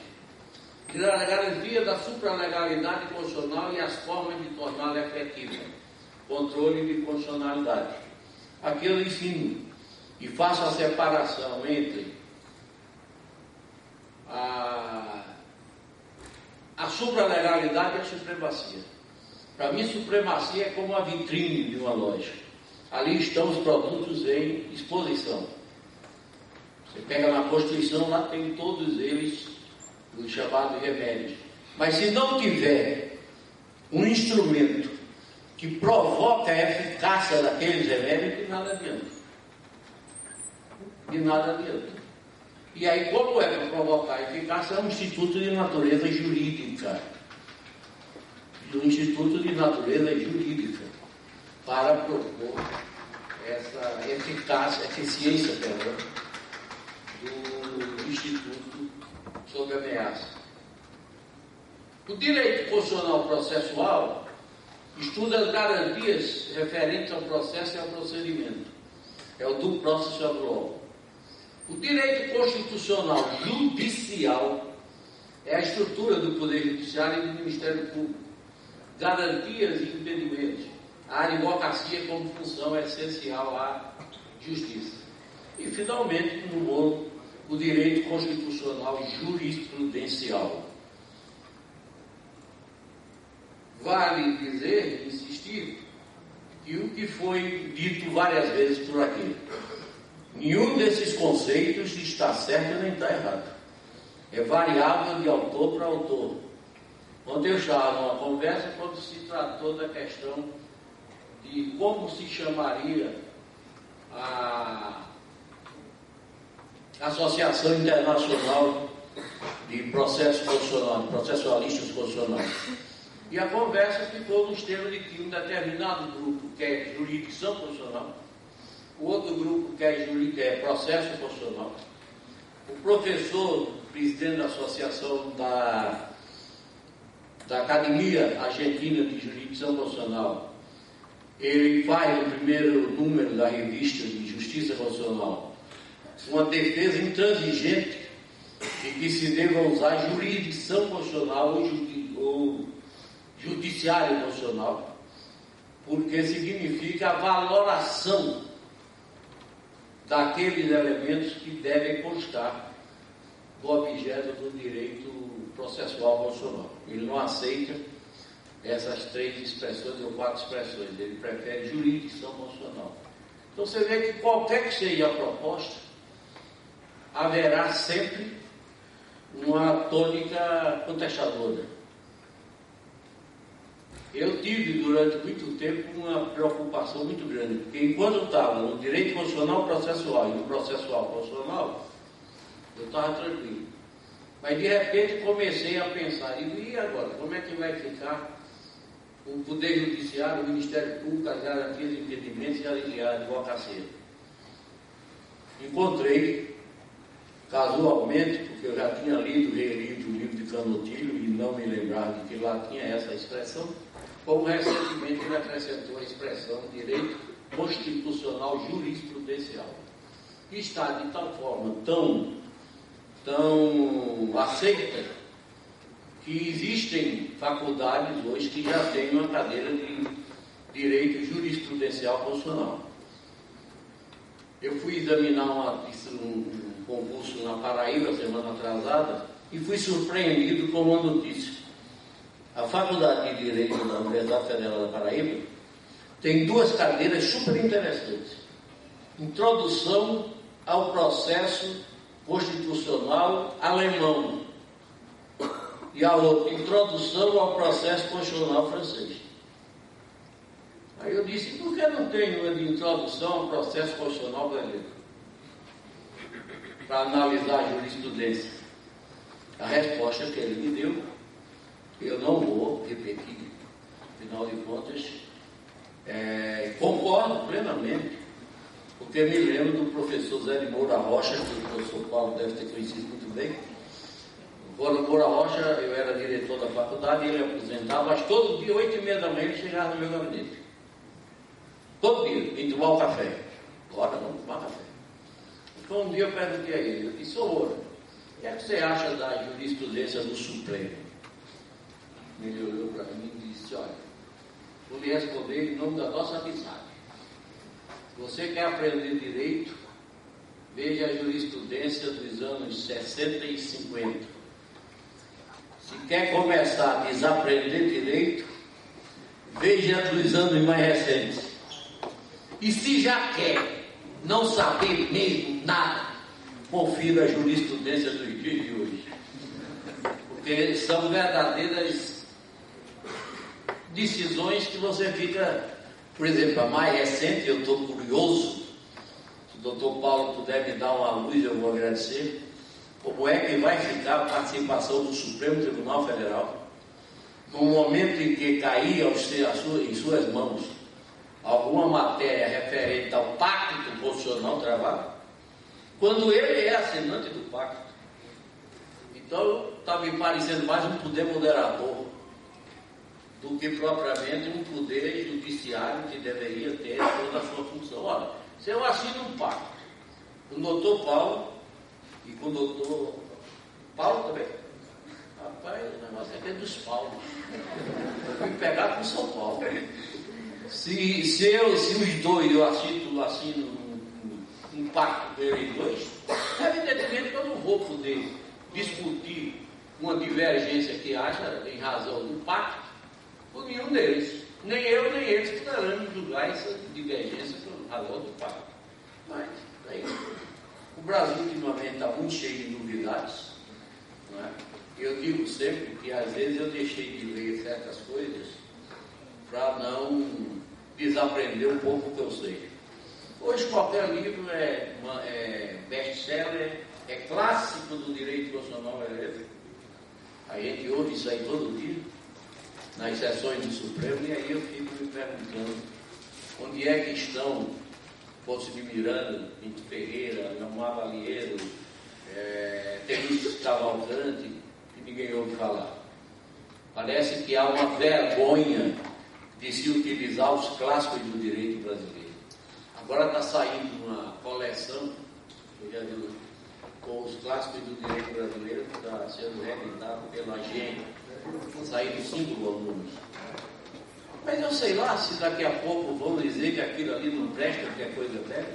garantia da supralegalidade constitucional e as formas de torná-la efetiva, controle de constitucionalidade. Aqui eu ensino e faço a separação entre a supralegalidade e a supremacia. Para mim, supremacia é como a vitrine de uma loja. Ali estão os produtos em exposição. Você pega na Constituição, lá tem todos eles, os chamados remédios. Mas se não tiver um instrumento que provoca a eficácia daqueles remédios, de nada adianta. De nada adianta. E aí, como é para provocar a eficácia? É um instituto de natureza jurídica. Um instituto de natureza jurídica para propor essa eficiência do Instituto sob ameaça. O direito constitucional processual estuda as garantias referentes ao processo e ao procedimento. É o due process of law. O direito constitucional judicial é a estrutura do Poder Judiciário e do Ministério Público, garantias e impedimentos, a advocacia como função essencial à justiça. E, finalmente, no outro, o direito constitucional jurisprudencial. Vale dizer, insistir, que o que foi dito várias vezes por aqui, nenhum desses conceitos está certo nem está errado. É variável de autor para autor. Ontem eu estava numa conversa quando se tratou da questão de como se chamaria a Associação Internacional de Processos Constitucionais, processualistas constitucionais. E a conversa ficou nos termos de que um determinado grupo quer jurisdição constitucional, o outro grupo quer processo constitucional. O professor, presidente da Associação da Academia Argentina de Jurisdição Constitucional, ele faz no primeiro número da revista de Justiça Constitucional uma defesa intransigente de que se deva usar jurisdição constitucional ou judiciário constitucional, porque significa a valoração daqueles elementos que devem constar do objeto do direito processual constitucional. Ele não aceita essas 3 expressões ou 4 expressões, ele prefere jurisdição constitucional. Então você vê que qualquer que seja a proposta, haverá sempre uma tônica contestadora. Eu tive durante muito tempo uma preocupação muito grande, porque enquanto eu estava no direito constitucional processual e no processual constitucional, Eu estava tranquilo. Mas de repente comecei a pensar, e agora? Como é que vai ficar o Poder Judiciário, o Ministério Público, as garantias de impedimentos e a advocacia? Encontrei, casualmente, porque eu já tinha lido e relido o livro de Canutilho e não me lembrava de que lá tinha essa expressão, como recentemente ele acrescentou a expressão direito constitucional jurisprudencial, que está de tal forma tão aceita que existem faculdades hoje que já têm uma cadeira de direito jurisprudencial constitucional. Eu fui examinar um concurso na Paraíba semana atrasada e fui surpreendido com uma notícia. A Faculdade de Direito da Universidade Federal da Paraíba tem 2 cadeiras super interessantes. Introdução ao processo constitucional alemão e a outra, introdução ao processo constitucional francês. Aí eu disse, por que não tem uma de introdução ao processo constitucional brasileiro? Para analisar a jurisprudência. A resposta que ele me deu, eu não vou repetir, afinal de contas, concordo plenamente, porque me lembro do professor Zé de Moura Rocha, que o professor Paulo deve ter conhecido muito bem. O Moura Rocha, eu era diretor da faculdade, ele aposentava, mas todo dia, 8h30 da manhã, ele chegava no meu gabinete. Todo dia, vim tomar um café. Agora vamos tomar café. Então um dia eu perguntei a ele, eu disse, ô Moura, o que é que você acha da jurisprudência do Supremo? Ele olhou para mim e disse, olha, vou lhe responder em nome da nossa amizade. Você quer aprender direito? Veja a jurisprudência dos anos 60 e 50. Se quer começar a desaprender direito, veja dos anos mais recentes. E se já quer não saber mesmo nada, confira a jurisprudência dos dias de hoje. Porque são verdadeiras decisões que você fica... Por exemplo, a mais recente, eu estou curioso, se o doutor Paulo puder me dar uma luz, eu vou agradecer, como é que vai ficar a participação do Supremo Tribunal Federal no momento em que cair em suas mãos alguma matéria referente ao pacto constitucional travado, quando ele é assinante do pacto. Então, está me parecendo mais um poder moderador do que propriamente um poder judiciário que deveria ter toda a sua função. Olha, se eu assino um pacto com o doutor Paulo e com o doutor Paulo também, rapaz, o negócio aqui é dos Paulos. Eu fui pegar com São Paulo. Se os dois eu assino um pacto com eles dois, evidentemente que eu não vou poder discutir uma divergência que haja em razão do pacto por nenhum deles. Nem eu, nem eles poderão julgar essa divergência por razão do pacto. Mas, aí, o Brasil ultimamente está muito cheio de novidades. Não é? Eu digo sempre que às vezes eu deixei de ler certas coisas para não desaprender um pouco o que eu sei. Hoje qualquer livro é best-seller, é clássico do direito constitucional brasileiro. A gente ouve isso aí todo dia, nas sessões do Supremo, e aí eu fico me perguntando onde é que estão Ponce de Miranda, Pinto Ferreira, Namar Valieiro, Temício Cavalcante, que ninguém ouve falar. Parece que há uma vergonha de se utilizar os clássicos do direito brasileiro. Agora está saindo uma coleção, eu já vi, com os clássicos do direito brasileiro, que está sendo reeditado pela AGEN. Saíram 5 volumes. Mas eu sei lá se daqui a pouco vão dizer que aquilo ali não presta, que é coisa velha.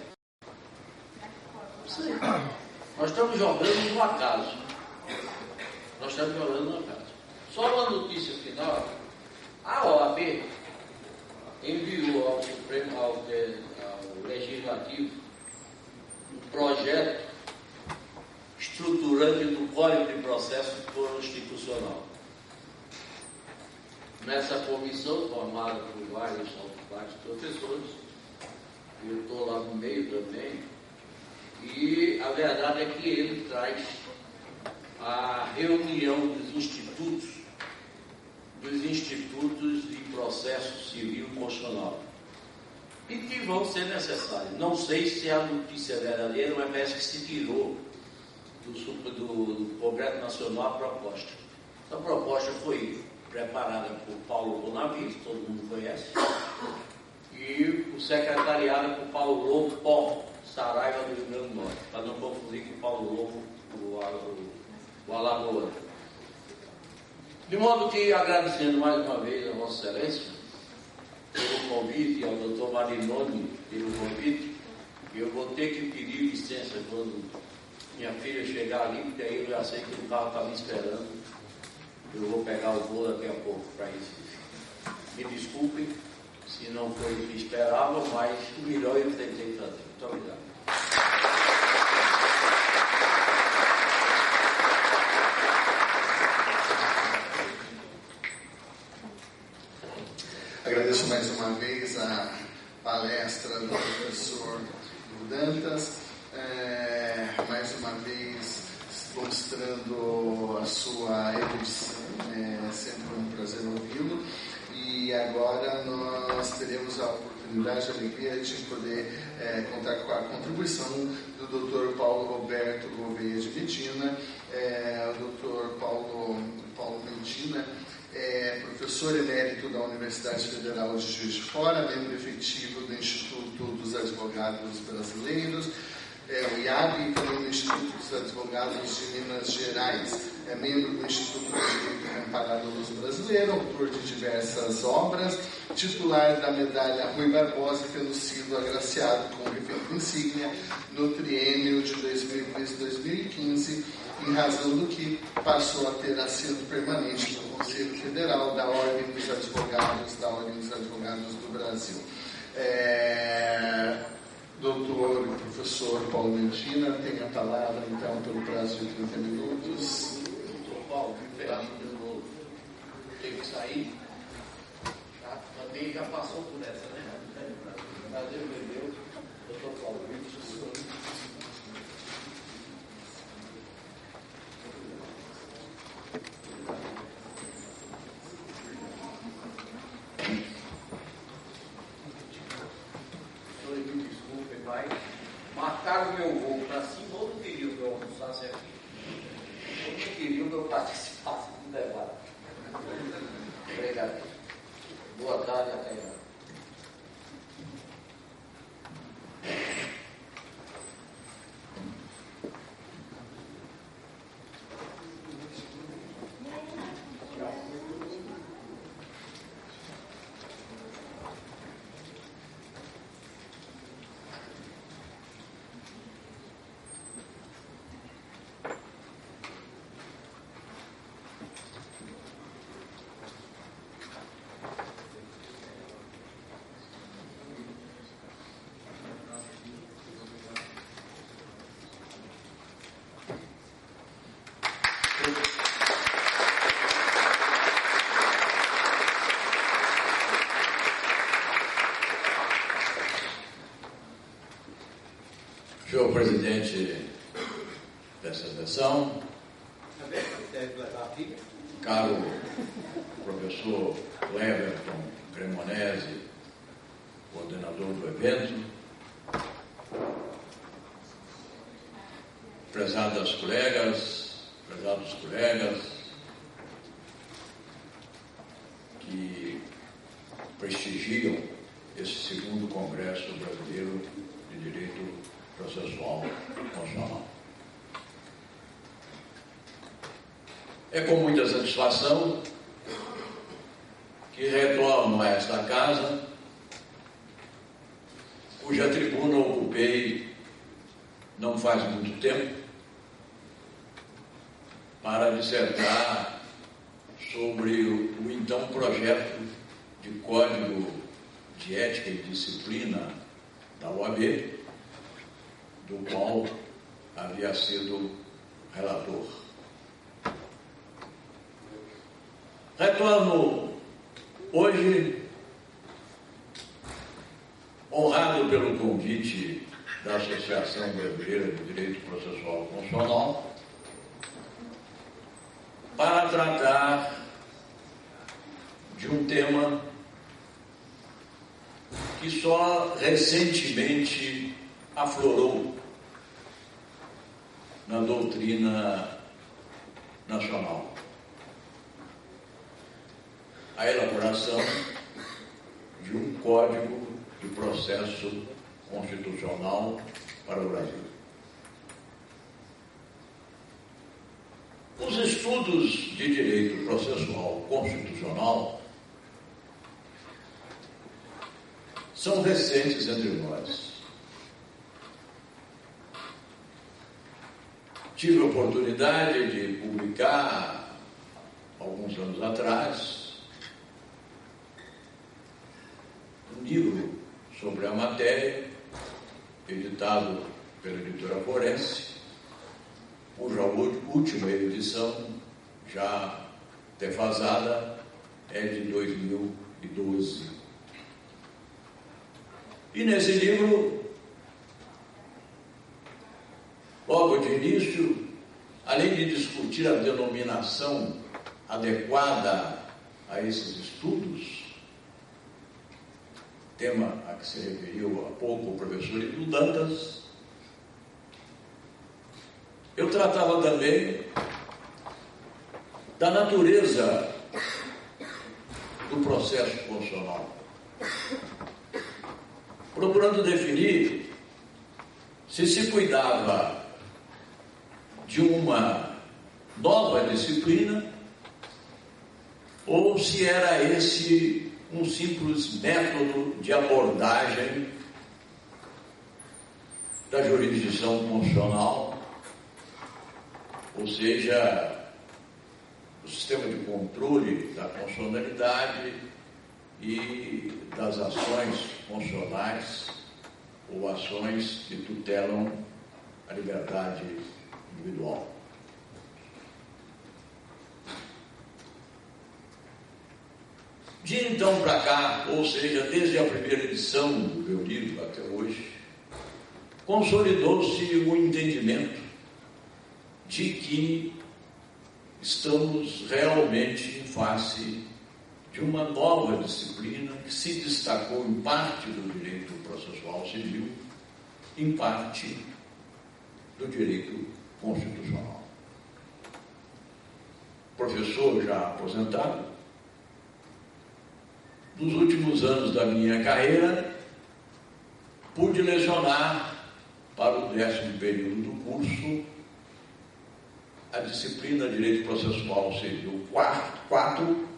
Não sei. Nós estamos jogando no acaso. Só uma notícia final. A OAB enviou ao Supremo, ao Legislativo, um projeto estruturante do Código de Processo Constitucional. Nessa comissão, formada por vários professores, eu estou lá no meio também, E a verdade é que ele traz a reunião dos institutos de processo civil constitucional e que vão ser necessários. Não sei se a notícia é verdadeira, mas parece que se tirou do Congresso Nacional a proposta. A proposta foi preparada por Paulo Bonavides, todo mundo conhece, e o secretariado por Paulo Lobo Pó, Saraiva do Rio Grande do Norte, para não confundir com Paulo Lobo, o Alagoas. De modo que, agradecendo mais uma vez a Vossa Excelência pelo convite, ao doutor Marinoni pelo convite, eu vou ter que pedir licença quando minha filha chegar ali, porque aí eu já sei que o carro está me esperando. Eu vou pegar o voo daqui a pouco para isso. Me desculpem se não foi o que esperava, mas o melhor eu tentei fazer. Muito obrigado. Agradeço mais uma vez a palestra do professor Dantas, mais uma vez mostrando a sua erudição, é sempre um prazer ouvi-lo. E agora nós teremos a oportunidade, a alegria de poder contar com a contribuição do Dr. Paulo Roberto Gouveia de Medina. O Dr. Paulo Medina é professor emérito da Universidade Federal de Juiz de Fora, membro efetivo do Instituto dos Advogados Brasileiros, o IAB, e também do Instituto dos Advogados de Minas Gerais. É membro do Instituto de Direito Comparado Brasileiro, autor de diversas obras, titular da medalha Rui Barbosa, tendo sido agraciado com o efeito insígnia no triênio de 2013 e 2015, em razão do que passou a ter assento permanente no Conselho Federal da Ordem dos Advogados do Brasil. Doutor e professor Paulo Medina, tem a palavra, então, pelo prazo de 30 minutos. Doutor Paulo, eu tenho que sair. Também já passou por essa, né? Prazer, meu Deus. Doutor Paulo, professor. Marcaram o meu voo para cima, ou não queriam que eu almoçasse aqui, ou não queriam que eu participasse do debate. Obrigado. Boa tarde, até lá. Senhor presidente dessa sessão, caro professor Cleverton Cremonese, coordenador do evento, prezados colegas que prestigiam esse segundo Congresso Brasileiro de Direito Processual Constitucional. É com muita satisfação que retorno a esta casa, cuja tribuna ocupei não faz muito tempo, para dissertar sobre o então projeto de Código de Ética e Disciplina da OAB, do qual havia sido relator. Retorno hoje honrado pelo convite da Associação Brasileira de Direito Processual Constitucional para tratar de um tema que só recentemente aflorou na doutrina nacional: a elaboração de um Código de Processo Constitucional para o Brasil. Os estudos de direito processual constitucional são recentes entre nós. Tive a oportunidade de publicar, alguns anos atrás, um livro sobre a matéria, editado pela editora Forense, cuja última edição, já defasada, é de 2012. E nesse livro, logo de início, além de discutir a denominação adequada a esses estudos, tema a que se referiu há pouco o professor Ido Dantas, eu tratava também da natureza do processo constitucional, procurando definir se se cuidava de uma nova disciplina ou se era esse um simples método de abordagem da jurisdição constitucional, ou seja, o sistema de controle da constitucionalidade e das ações constitucionais ou ações que tutelam a liberdade individual. De então para cá, ou seja, desde a primeira edição do meu livro até hoje, consolidou-se o entendimento de que estamos realmente em face de uma nova disciplina que se destacou em parte do direito processual civil, em parte do direito constitucional. Professor já aposentado, nos últimos anos da minha carreira, pude lecionar para o 10º período do curso a disciplina Direito Processual Civil 4,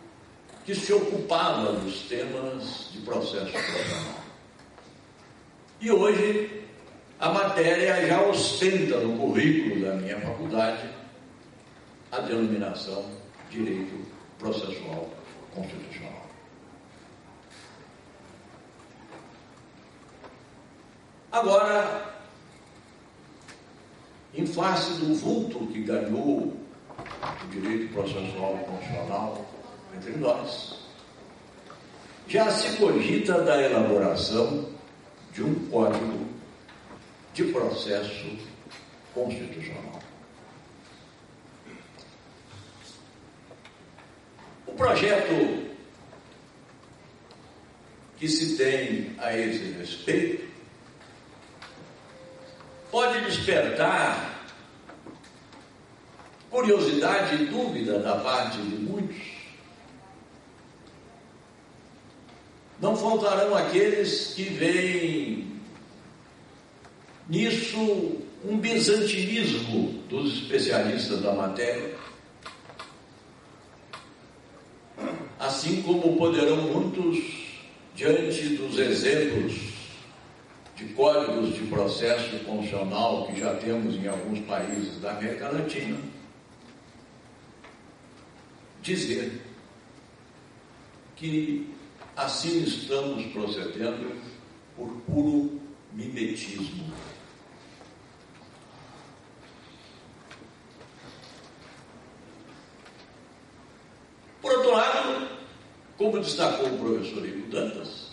que se ocupava dos temas de processo constitucional. E hoje, a matéria já ostenta no currículo da minha faculdade a denominação Direito Processual Constitucional. Agora, em face do vulto que ganhou o direito processual constitucional entre nós, já se cogita da elaboração de um Código de Processo Constitucional. O projeto que se tem a esse respeito pode despertar curiosidade e dúvida da parte de muitos. Não faltarão aqueles que veem nisso um bizantinismo dos especialistas da matéria, assim como poderão muitos, diante dos exemplos de códigos de processo constitucional que já temos em alguns países da América Latina, dizer que assim estamos procedendo por puro mimetismo. Por outro lado, como destacou o professor Ido Dantas,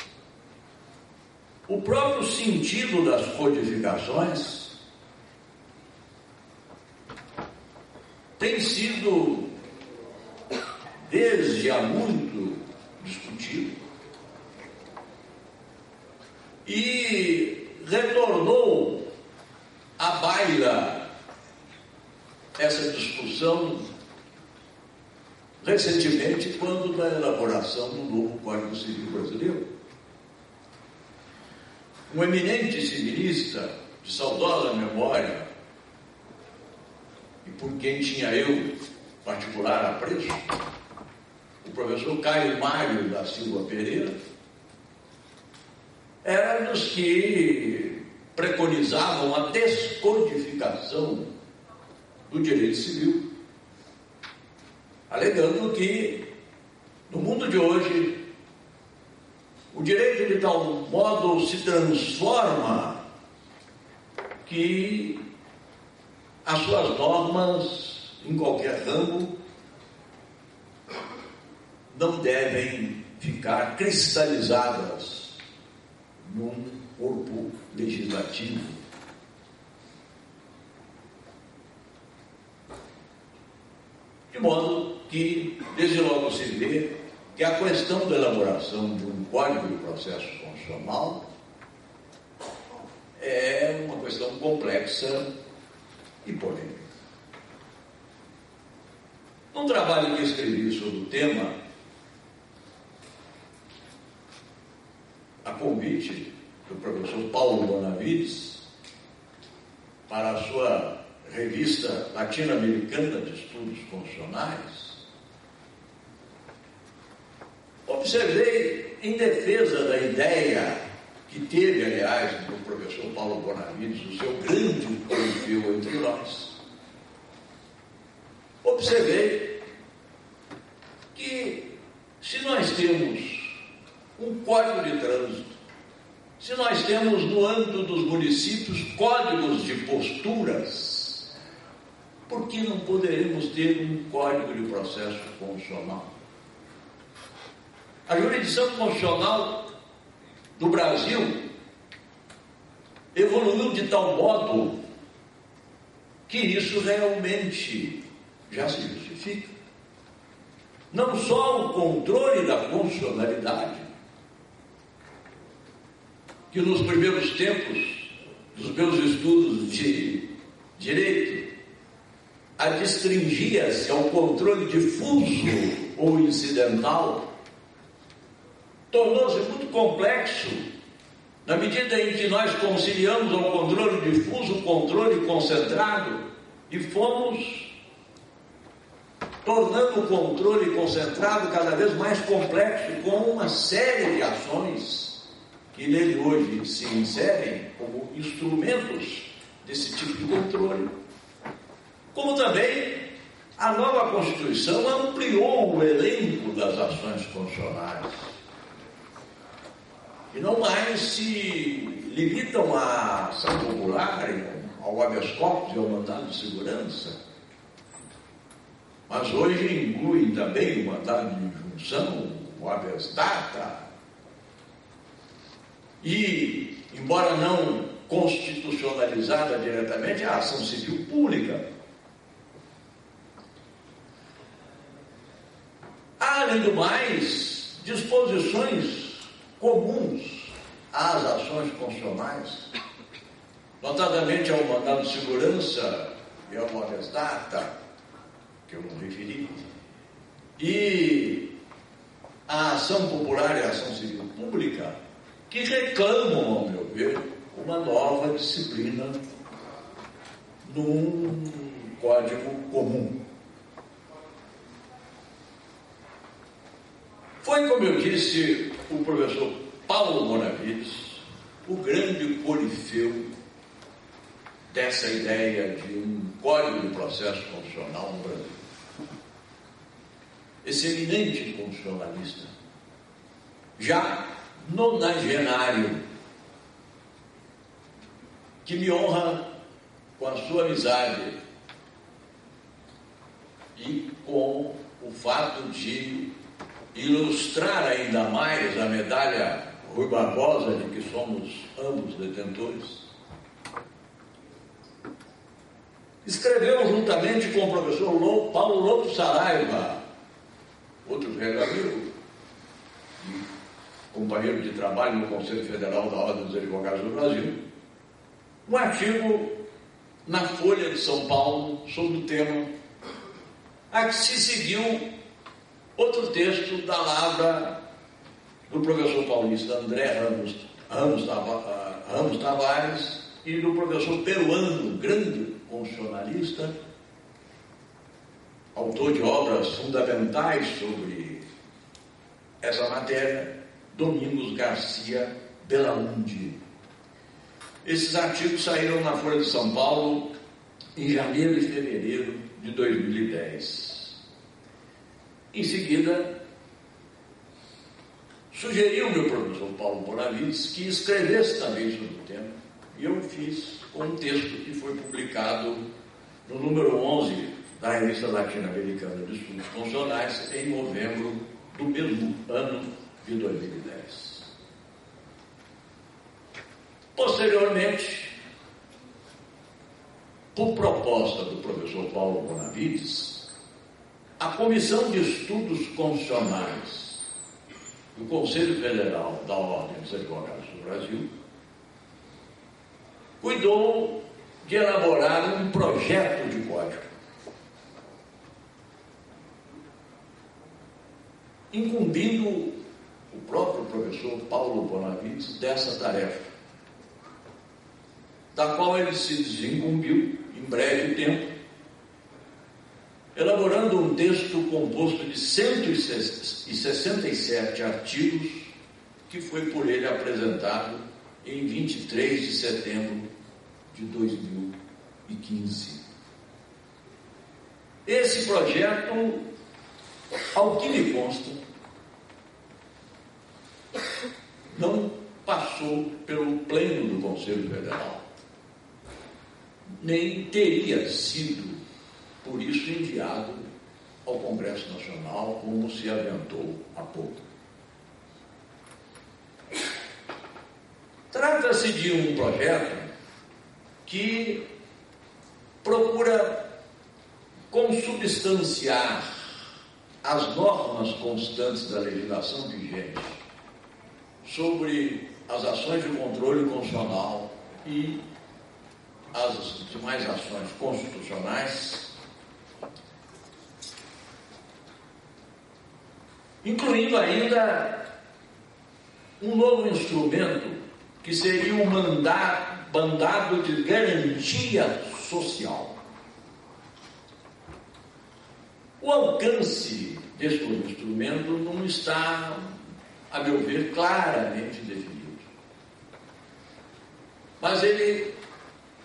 o próprio sentido das codificações tem sido, desde há muito, discutido e retornou à baila essa discussão recentemente, quando da elaboração do novo Código Civil brasileiro. Um eminente civilista de saudosa memória, e por quem tinha eu particular apreço, o professor Caio Mário da Silva Pereira, era dos que preconizavam a descodificação do direito civil, alegando que, no mundo de hoje, o direito de tal modo se transforma que as suas normas, em qualquer ramo, não devem ficar cristalizadas num corpo legislativo. De modo que, desde logo se vê que a questão da elaboração de um Código de Processo Constitucional é uma questão complexa e polêmica. Num trabalho que escrevi sobre o tema, a convite do professor Paulo Bonavides, para a sua revista latino-americana de estudos constitucionais, observei, em defesa da ideia que teve, aliás, o professor Paulo Bonavides, o seu grande corifeu entre nós, observei que, se nós temos um código de trânsito, se nós temos no âmbito dos municípios códigos de posturas, por que não poderemos ter um Código de Processo Constitucional? A jurisdição constitucional do Brasil evoluiu de tal modo que isso realmente já se justifica. Não só o controle da constitucionalidade, que nos primeiros tempos dos meus estudos de direito adstringia-se ao controle difuso ou incidental, tornou-se muito complexo na medida em que nós conciliamos ao controle difuso o controle concentrado e fomos tornando o controle concentrado cada vez mais complexo, com uma série de ações que nele hoje se inserem como instrumentos desse tipo de controle. Como também a nova Constituição ampliou o elenco das ações constitucionais, que não mais se limitam à ação popular, ao habeas corpus e ao mandado de segurança, mas hoje incluem também o mandado de injunção, o habeas data, e, embora não constitucionalizada diretamente, a ação civil pública. Além do mais, disposições comuns às ações constitucionais, notadamente ao mandado de segurança e ao habeas data, que eu não referi, e a ação popular e a ação civil pública, que reclamam, ao meu ver, uma nova disciplina num código comum. Foi, como eu disse, o professor Paulo Bonavides, o grande corifeu dessa ideia de um Código de Processo Constitucional no Brasil. Esse eminente constitucionalista, já nonagenário, que me honra com a sua amizade e com o fato de ilustrar ainda mais a medalha Rui Barbosa, de que somos ambos detentores, escreveu juntamente com o professor Paulo Lopo Saraiva, outro velho amigo, companheiro de trabalho no Conselho Federal da Ordem dos Advogados do Brasil, um artigo na Folha de São Paulo sobre o tema, a que se seguiu outro texto da lavra do professor paulista André Ramos Tavares e do professor peruano, grande constitucionalista, autor de obras fundamentais sobre essa matéria, Domingos Garcia Belaúnde. Esses artigos saíram na Folha de São Paulo em janeiro e fevereiro de 2010. Em seguida, sugeriu-me o professor Paulo Bonavides que escrevesse também sobre o tema, e eu fiz com um texto que foi publicado no número 11 da Revista Latino-Americana de Estudos Constitucionais em novembro do mesmo ano de 2010. Posteriormente, por proposta do professor Paulo Bonavides, a Comissão de Estudos Constitucionais do Conselho Federal da Ordem dos Advogados do Brasil cuidou de elaborar um projeto de código, incumbindo o próprio professor Paulo Bonavides dessa tarefa, da qual ele se desincumbiu em breve tempo, elaborando um texto composto de 167 artigos, que foi por ele apresentado em 23 de setembro de 2015. Esse projeto, ao que me consta, não passou pelo pleno do Conselho Federal, nem teria sido, por isso, enviado ao Congresso Nacional, como se aventou há pouco. Trata-se de um projeto que procura consubstanciar as normas constantes da legislação vigente sobre as ações de controle constitucional e as demais ações constitucionais, incluindo ainda um novo instrumento que seria o mandado de garantia social. O alcance deste instrumento não está, a meu ver, claramente definido, mas ele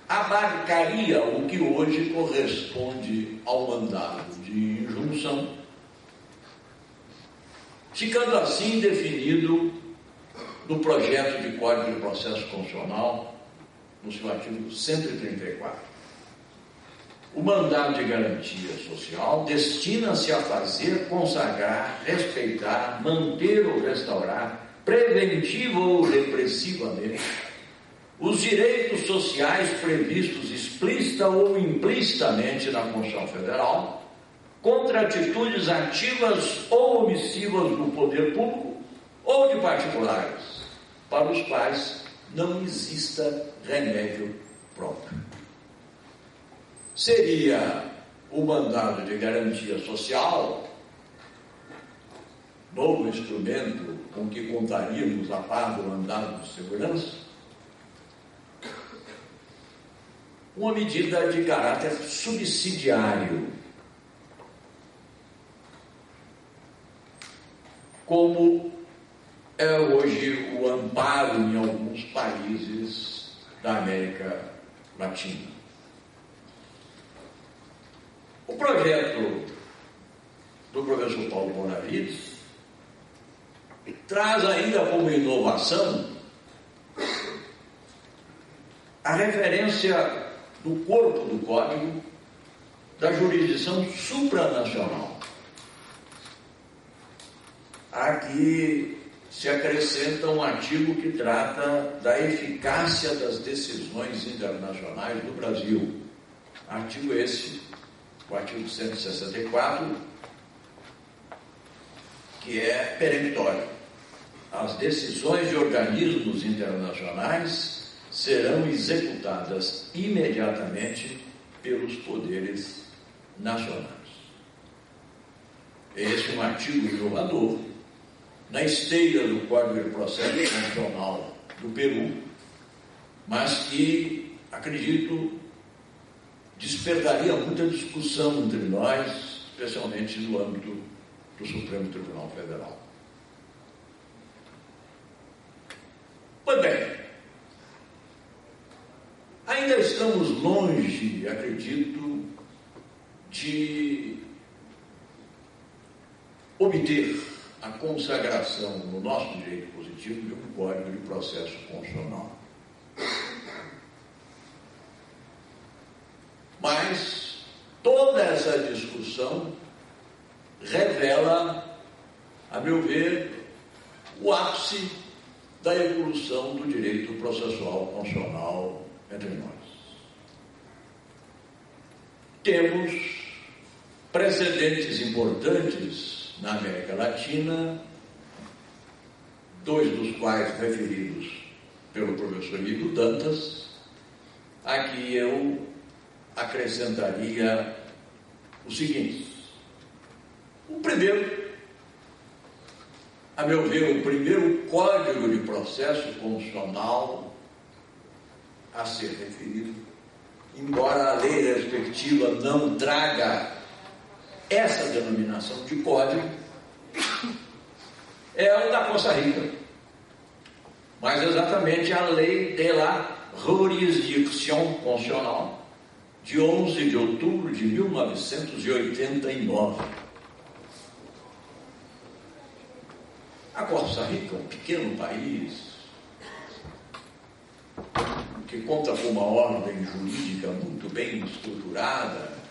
abarcaria o que hoje corresponde ao mandado de injunção, ficando assim definido no projeto de Código de Processo Constitucional, no seu artigo 134. O mandado de garantia social destina-se a fazer, consagrar, respeitar, manter ou restaurar, preventiva ou repressivamente, os direitos sociais previstos explícita ou implicitamente na Constituição Federal, contra atitudes ativas ou omissivas do poder público ou de particulares, para os quais não exista remédio próprio. Seria o mandado de garantia social, novo instrumento com que contaríamos a par do mandado de segurança, uma medida de caráter subsidiário, como é hoje o amparo em alguns países da América Latina. O projeto do professor Paulo Bonavides traz ainda como inovação a referência do corpo do Código da jurisdição supranacional, a que se acrescenta um artigo que trata da eficácia das decisões internacionais do Brasil. Artigo esse, o artigo 164, que é peremptório. As decisões de organismos internacionais serão executadas imediatamente pelos poderes nacionais. Esse é um artigo inovador, na esteira do Código de Processo Constitucional do Peru, mas que, acredito, despertaria muita discussão entre nós, especialmente no âmbito do Supremo Tribunal Federal. Pois bem, ainda estamos longe, acredito, de obter a consagração no nosso direito positivo de um Código de Processo Constitucional. Mas toda essa discussão revela, a meu ver, o ápice da evolução do direito processual constitucional entre nós. Temos precedentes importantes na América Latina, dois dos quais referidos pelo professor Ivo Dantas. Aqui eu acrescentaria o seguinte: o primeiro, a meu ver, o primeiro Código de Processo Constitucional a ser referido, embora a lei respectiva não traga essa denominação de código, é o da Costa Rica, mas exatamente a Lei de la Jurisdiction Constitucional de 11 de outubro de 1989. A Costa Rica é um pequeno país que conta com uma ordem jurídica muito bem estruturada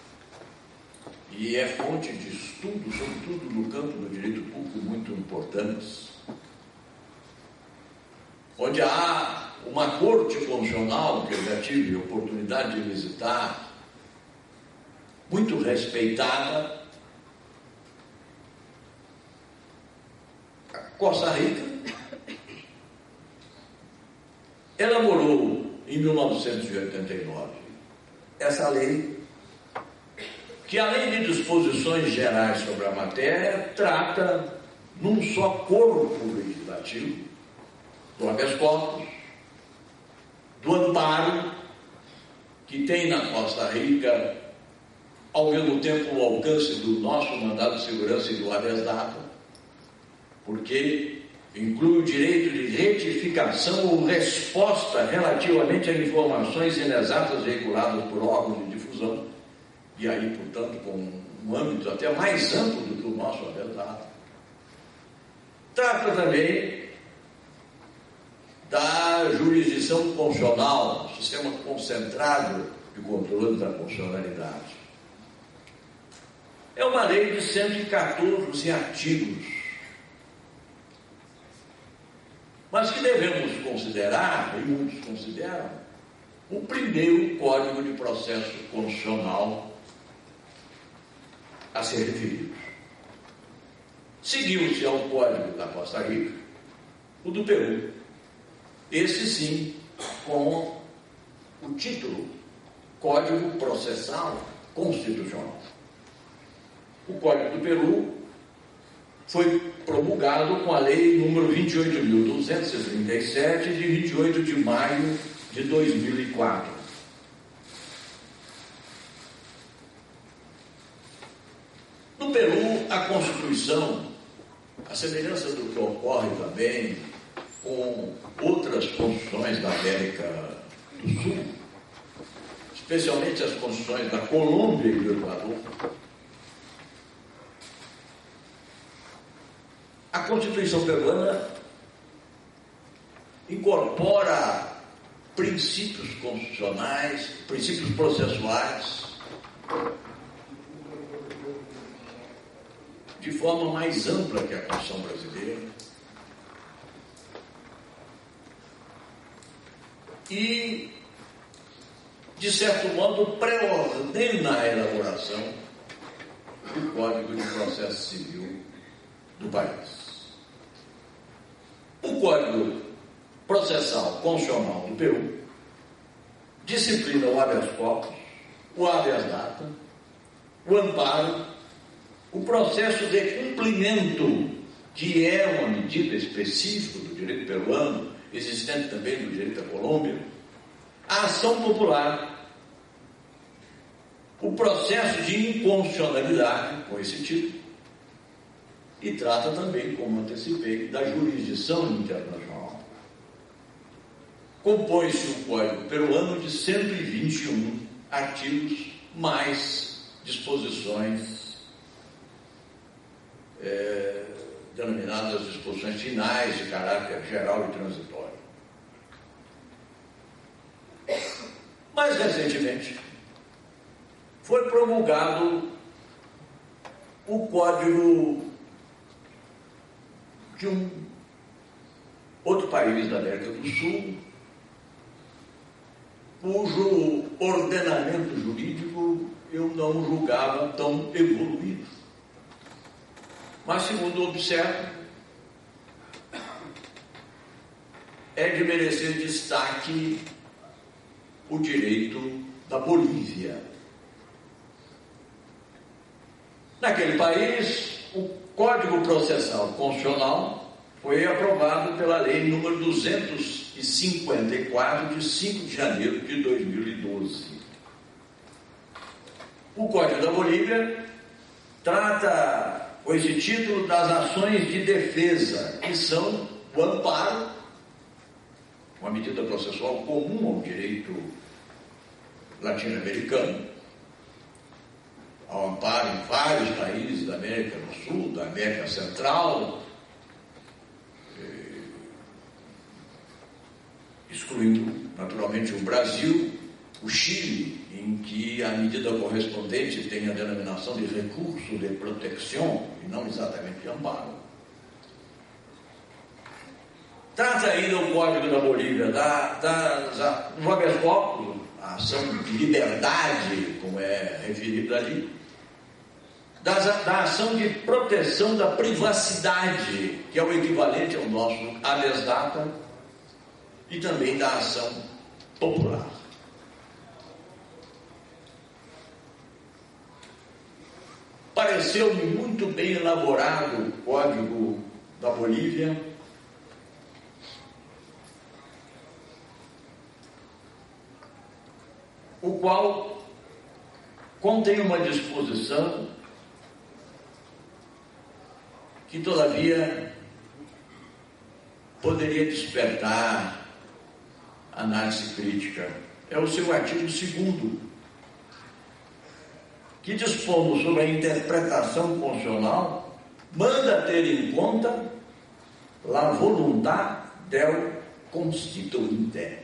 e é fonte de estudo, sobretudo no campo do direito público, muito importantes, onde há uma corte constitucional que eu já tive a oportunidade de visitar, muito respeitada. A Costa Rica elaborou em 1989 essa lei, que além de disposições gerais sobre a matéria, trata num só corpo legislativo do habeas corpus, do amparo, que tem na Costa Rica, ao mesmo tempo, o alcance do nosso mandado de segurança e do habeas data, porque inclui o direito de retificação ou resposta relativamente a informações inexatas veiculadas por órgãos de difusão, e aí, portanto, com um âmbito até mais amplo do que o nosso habeas data. Trata também da jurisdição constitucional, sistema concentrado de controle da constitucionalidade. É uma lei de 114 artigos, mas que devemos considerar, e muitos consideram, o primeiro Código de Processo Constitucional a ser referido. Seguiu-se ao Código da Costa Rica o do Peru, esse sim com o título Código Processal Constitucional. O Código do Peru foi promulgado com a Lei número 28.237, de 28 de maio de 2004. No Peru, a Constituição, a semelhança do que ocorre também com outras constituições da América do Sul, especialmente as constituições da Colômbia e do Equador, a Constituição peruana incorpora princípios constitucionais, princípios processuais, de forma mais ampla que a Constituição brasileira, e, de certo modo, pré-ordena a elaboração do Código de Processo Civil do país. O Código Processal Constitucional do Peru disciplina o habeas corpus, o habeas data, o amparo, o processo de cumprimento, que é uma medida específica do direito peruano, existente também no direito da Colômbia, a ação popular, o processo de inconstitucionalidade, com esse título, e trata também, como antecipei, da jurisdição internacional. Compõe-se o Código Peruano de 121 artigos, mais disposições denominadas disposições finais de caráter geral e transitório. Mais recentemente, foi promulgado o Código de um outro país da América do Sul, cujo ordenamento jurídico eu não julgava tão evoluído. Mas, segundo observo, é de merecer destaque o direito da Bolívia. Naquele país, o Código Processal Constitucional foi aprovado pela Lei número 254, de 5 de janeiro de 2012. O Código da Bolívia trata, com esse título, das ações de defesa, que são o amparo, uma medida processual comum ao direito latino-americano, ao amparo em vários países da América do Sul, da América Central, excluindo naturalmente o Brasil, o Chile, em que a medida correspondente tem a denominação de recurso de proteção e não exatamente de amparo. Trata ainda o Código da Bolívia do habeas corpus, a ação de liberdade, como é referido ali, da ação de proteção da privacidade, que é o equivalente ao nosso habeas data, e também da ação popular. Pareceu-me muito bem elaborado o Código da Bolívia, o qual contém uma disposição que, todavia, poderia despertar análise crítica. É o seu artigo 2º, que, dispondo sobre a interpretação constitucional, manda ter em conta a voluntad del constituinte,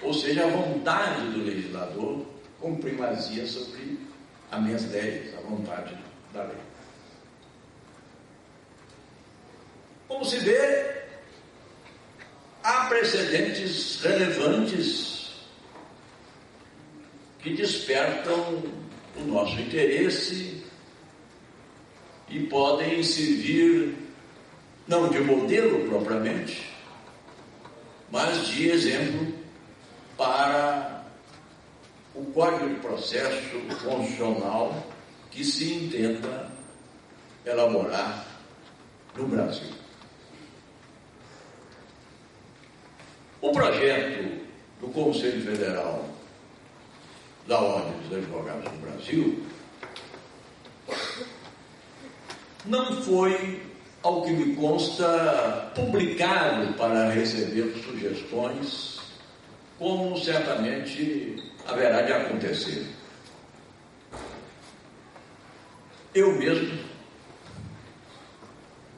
ou seja, a vontade do legislador com primazia sobre as minhas leis, a vontade da lei. Como se vê, há precedentes relevantes que despertam o nosso interesse e podem servir, não de modelo propriamente, mas de exemplo para o Código de Processo Constitucional que se intenta elaborar no Brasil. O projeto do Conselho Federal da Ordem dos Advogados do Brasil não foi, ao que me consta, publicado para receber sugestões, como certamente haverá de acontecer. Eu mesmo,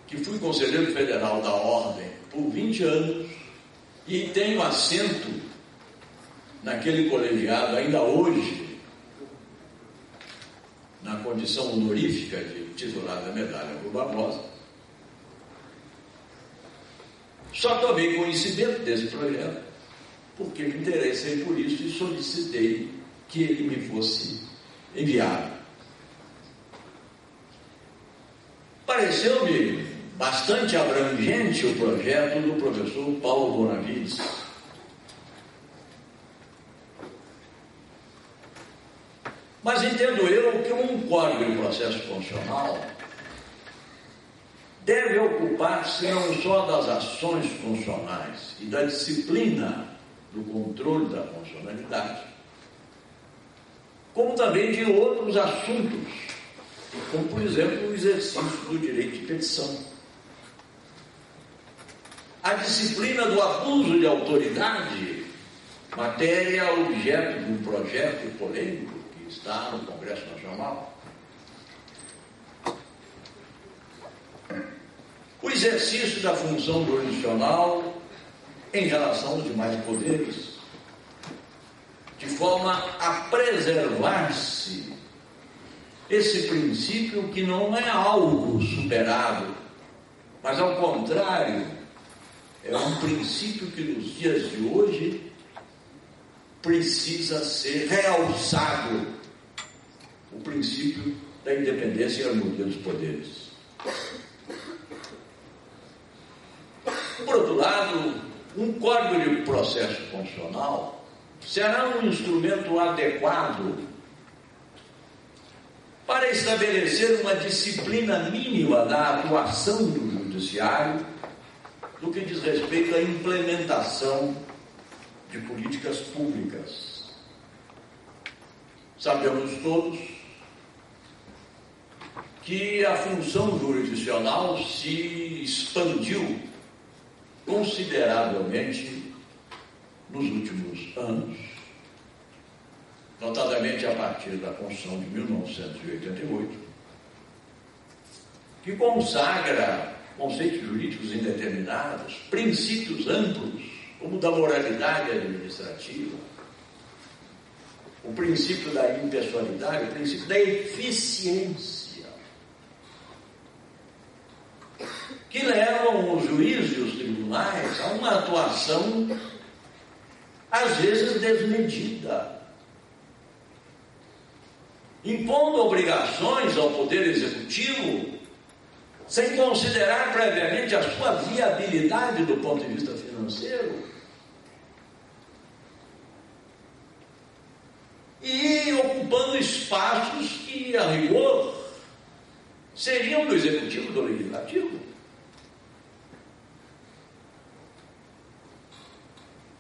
que fui conselheiro federal da Ordem por 20 anos e tenho assento naquele colegiado ainda hoje, na condição honorífica de titular da medalha Rui Barbosa, só tomei conhecimento desse projeto porque me interessei por isso e solicitei que ele me fosse enviado. Pareceu-me bastante abrangente o projeto do professor Paulo Bonavides. Mas entendo eu que um código de processo funcional deve ocupar-se não só das ações funcionais e da disciplina do controle da funcionalidade, como também de outros assuntos, como, por exemplo, o exercício do direito de petição. A disciplina do abuso de autoridade, matéria objeto de um projeto polêmico que está no Congresso Nacional. O exercício da função jurisdicional em relação aos demais poderes, de forma a preservar-se esse princípio que não é algo superado, mas ao contrário, é um princípio que nos dias de hoje precisa ser realçado, o princípio da independência e harmonia dos poderes. Por outro lado, um código de processo funcional será um instrumento adequado para estabelecer uma disciplina mínima da atuação do judiciário no que diz respeito à implementação de políticas públicas. Sabemos todos que a função jurisdicional se expandiu consideravelmente nos últimos anos, notadamente a partir da Constituição de 1988, que consagra conceitos jurídicos indeterminados, princípios amplos, como o da moralidade administrativa, o princípio da impessoalidade, o princípio da eficiência, que levam os juízes e os tribunais a uma atuação, às vezes, desmedida, impondo obrigações ao Poder Executivo sem considerar previamente a sua viabilidade do ponto de vista financeiro. E ocupando espaços que, a rigor, seriam do Executivo e do Legislativo.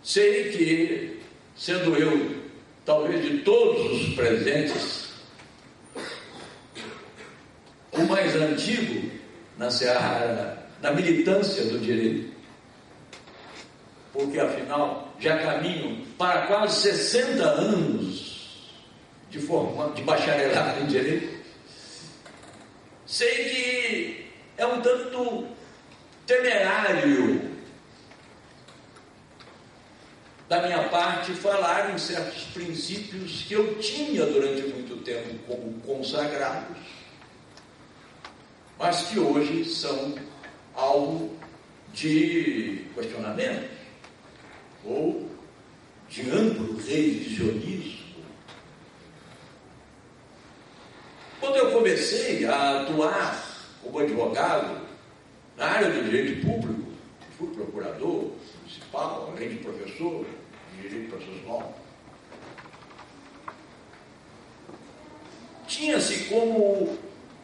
Sei que, sendo eu, talvez de todos os presentes, o mais antigo na seara, na militância do direito, porque afinal já caminho para quase 60 anos de bacharelado em direito, sei que é um tanto temerário da minha parte falar em certos princípios que eu tinha durante muito tempo como consagrados, mas que hoje são alvo de questionamento ou de amplo revisionismo. Quando eu comecei a atuar como advogado na área do direito público, fui procurador municipal, além de professor de direito processual, tinha-se como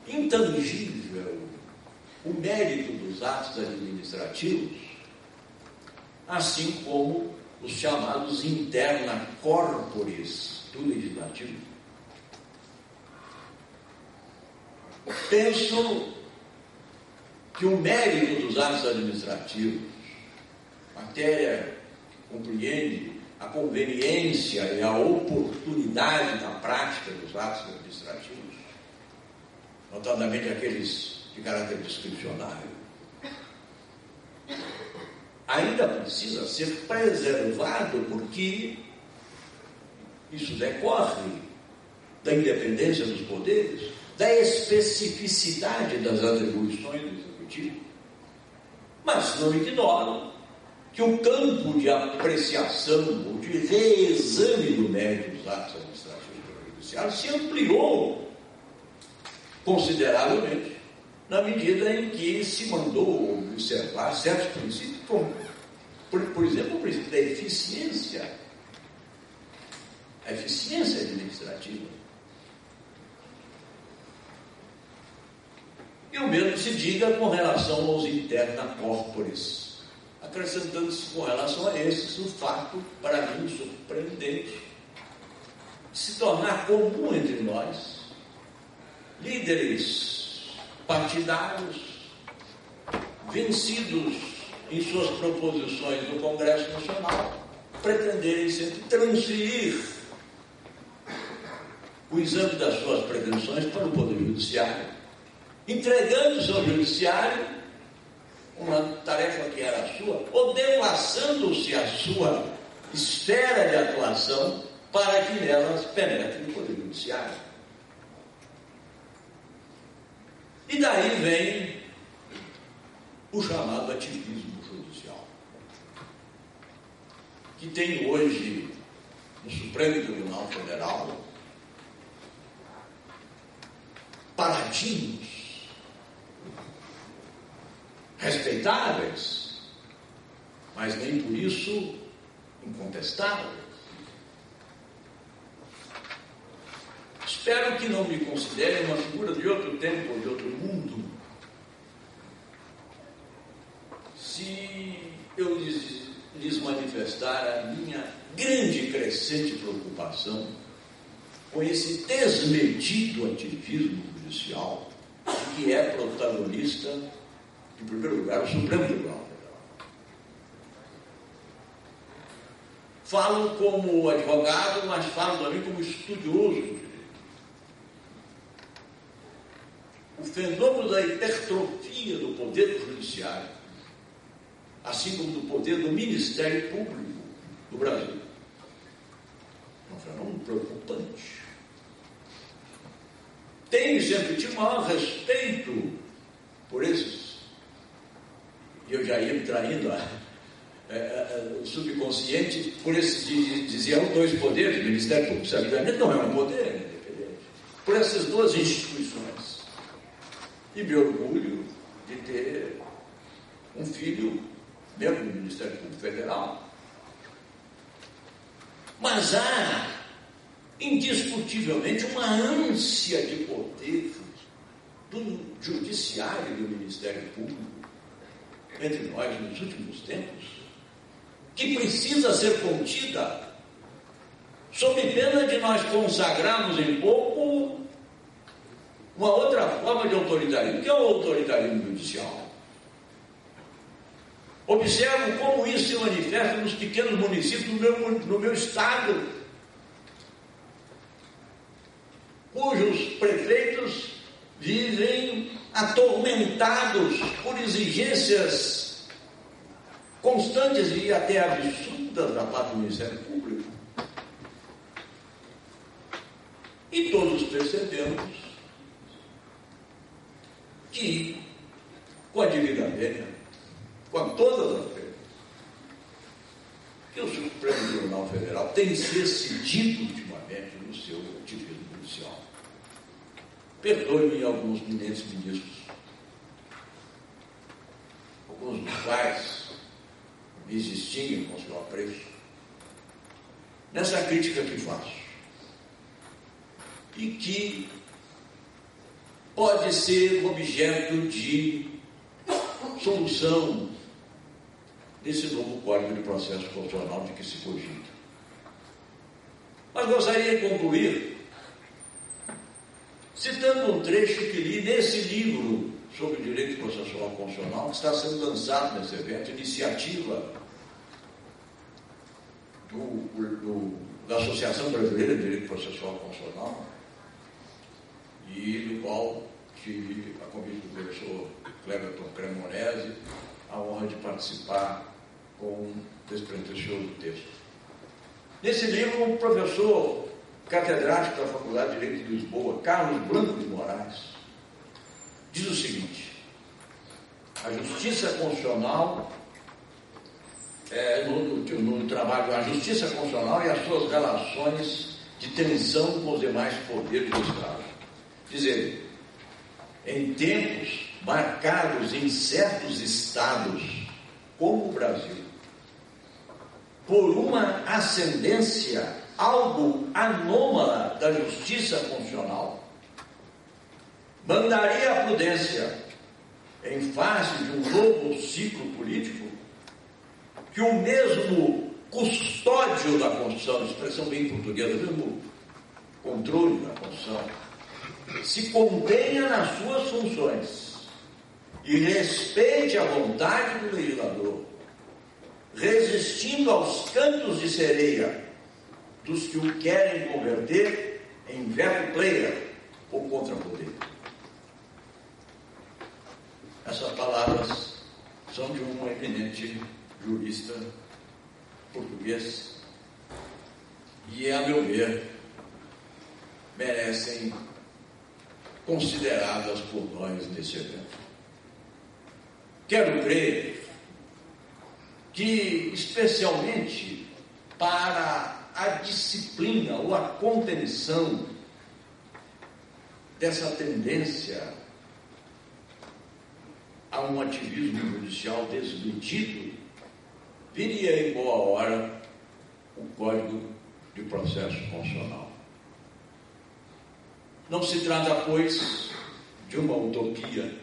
intangível o mérito dos atos administrativos, assim como os chamados interna corporis do legislativo. Penso que o mérito dos atos administrativos, matéria que compreende a conveniência e a oportunidade da prática dos atos administrativos, notadamente aqueles de caráter discricionário, ainda precisa ser preservado, porque isso decorre da independência dos poderes, da especificidade das atribuições do Executivo. Mas não ignoro que o campo de apreciação ou de reexame do mérito dos atos administrativos do judiciário se ampliou consideravelmente, na medida em que se mandou observar certos princípios, como, por exemplo, o princípio da eficiência, a eficiência administrativa. E o mesmo se diga com relação aos interna corporis, acrescentando-se com relação a esses o fato, para mim, surpreendente, de se tornar comum entre nós, líderes partidários, vencidos em suas proposições no Congresso Nacional, pretenderem sempre transferir o exame das suas pretensões para o Poder Judiciário, entregando-se ao Judiciário uma tarefa que era sua, ou devassando-se a sua esfera de atuação para que nelas penetre o Poder Judiciário. E daí vem o chamado ativismo judicial, que tem hoje no Supremo Tribunal Federal paradigmas respeitáveis, mas nem por isso incontestáveis. Espero que não me considerem uma figura de outro tempo ou de outro mundo se eu lhes manifestar a minha grande e crescente preocupação com esse desmedido ativismo judicial que é protagonista, em primeiro lugar, o Supremo Tribunal Federal. Falo como advogado, mas falo também como estudioso do direito. O fenômeno da hipertrofia do poder judiciário, assim como do poder do Ministério Público do Brasil, é um fenômeno preocupante. Tenho sempre tido maior respeito por esses. E eu já ia me traindo o subconsciente por esse dizer dois poderes, o Ministério Público, sabidamente não é um poder independente, por essas duas instituições. E me orgulho de ter um filho membro do Ministério Público Federal. Mas há indiscutivelmente uma ânsia de poder do Judiciário e do Ministério Público entre nós nos últimos tempos, que precisa ser contida, sob pena de nós consagrarmos em pouco uma outra forma de autoritarismo, que é o autoritarismo judicial. Observo como isso se manifesta nos pequenos municípios no meu estado, cujos prefeitos vivem atormentados por exigências constantes e até absurdas da parte do Ministério Público. E todos percebemos que, com a devida vênia, com todas as vezes, que o Supremo Tribunal Federal tem se excedido ultimamente no seu ativismo judicial. Perdoe-me alguns eminentes ministros, alguns dos quais me distinguem com seu apreço, nessa crítica que faço, e que pode ser objeto de solução desse novo Código de Processo Constitucional de que se cogita. Mas gostaria de concluir citando um trecho que li nesse livro sobre Direito Processual Constitucional, que está sendo lançado nesse evento, iniciativa da Associação Brasileira de Direito Processual Constitucional, e do qual tive, a convite do professor Cleberton Cremonese, a honra de participar com um despretensioso texto. Nesse livro, o professor catedrático da Faculdade de Direito de Lisboa, Carlos Blanco de Moraes, diz o seguinte: a justiça constitucional no trabalho da justiça constitucional e as suas relações de tensão com os demais poderes do Estado. Dizer, em tempos marcados em certos estados, como o Brasil, por uma ascendência algo anômala da justiça constitucional, mandaria a prudência, em face de um novo ciclo político, que o mesmo custódio da Constituição, expressão bem portuguesa, mesmo controle da Constituição, se contenha nas suas funções e respeite a vontade do legislador, resistindo aos cantos de sereia dos que o querem converter em veto player ou contrapoder. Essas palavras são de um eminente jurista português e, a meu ver, merecem consideradas por nós nesse evento. Quero crer que, especialmente para a disciplina ou a contenção dessa tendência a um ativismo judicial desmedido, viria em boa hora o Código de Processo Constitucional. Não se trata, pois, de uma utopia,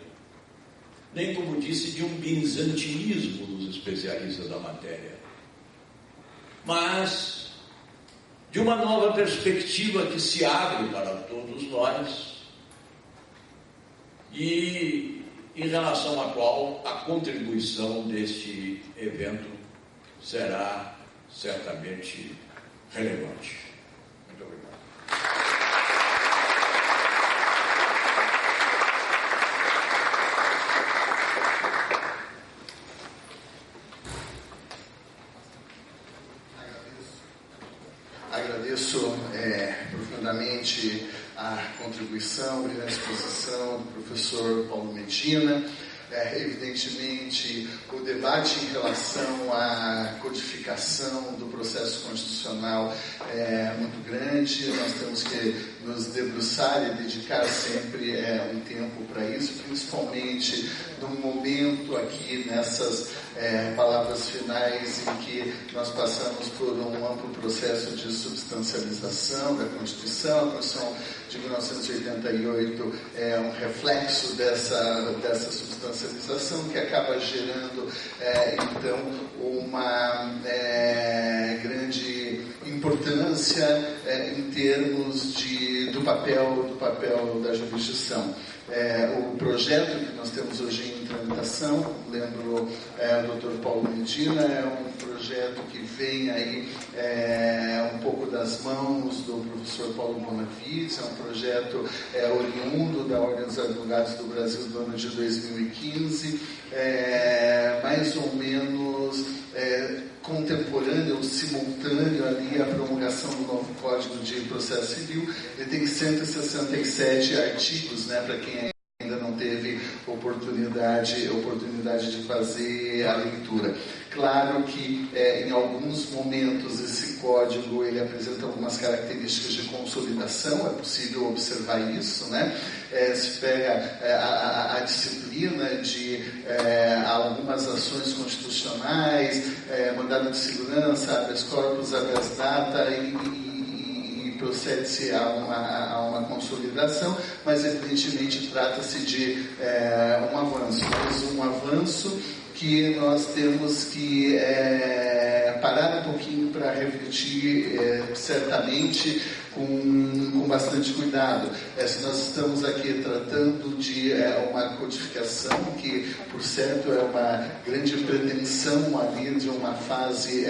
nem, como disse, de um bizantinismo dos especialistas da matéria, mas de uma nova perspectiva que se abre para todos nós e em relação à qual a contribuição deste evento será certamente relevante. Muito obrigado. Agradeço profundamente a contribuição e a exposição do professor Paulo Medina. Evidentemente, o debate em relação à codificação do processo constitucional é muito grande. Nós temos que nos debruçar e dedicar sempre um tempo para isso, principalmente no momento aqui nessas palavras finais em que nós passamos por um amplo processo de substancialização da Constituição. A Constituição de 1988 é um reflexo dessa substancialização que acaba gerando, então, uma grande importância em termos do papel da jurisdição. O projeto que nós temos hoje em tramitação, lembro o Dr. Paulo Medina, é um projeto que vem aí um pouco das mãos do professor Paulo Bonavides, é um projeto oriundo da Ordem dos Advogados do Brasil do ano de 2015, mais ou menos contemporâneo ou simultâneo ali à promulgação do novo Código de Processo Civil. Ele tem 167 artigos, para quem ainda não teve oportunidade de fazer a leitura. Claro que em alguns momentos esse código ele apresenta algumas características de consolidação, é possível observar isso, se pega a disciplina de algumas ações constitucionais, mandado de segurança, habeas corpus, habeas data e procede-se a uma consolidação, mas evidentemente trata-se de um avanço, mas um avanço que nós temos que parar um pouquinho para refletir certamente com bastante cuidado. Se nós estamos aqui tratando de uma codificação que, por certo, é uma grande pretensão ali de uma fase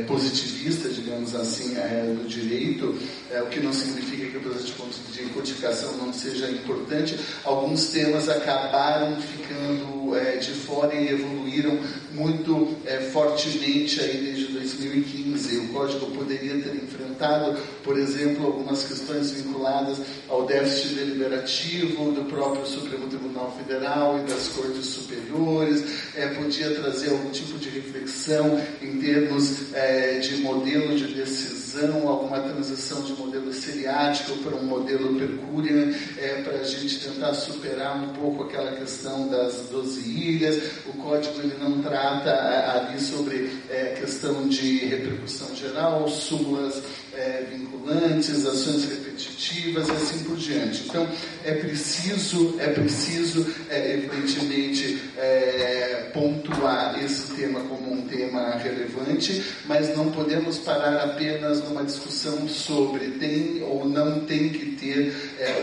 positivista, digamos assim, do direito, o que não significa que o processo de codificação não seja importante. Alguns temas acabaram ficando de fora e evoluíram muito fortemente aí desde 2015. O Código poderia ter enfrentado, por exemplo, algumas questões vinculadas ao déficit deliberativo do próprio Supremo Tribunal Federal e das Cortes Superiores, podia trazer algum tipo de reflexão em termos de modelo de decisão, alguma transição de modelo seriático para um modelo Percurian, para a gente tentar superar um pouco aquela questão das 12 ilhas. O Código ele não trata ali sobre questão de repercussão geral, súmulas vinculantes, ações repetitivas e assim por diante. Então, é preciso evidentemente, pontuar esse tema como um tema relevante, mas não podemos parar apenas numa discussão sobre tem ou não tem que ter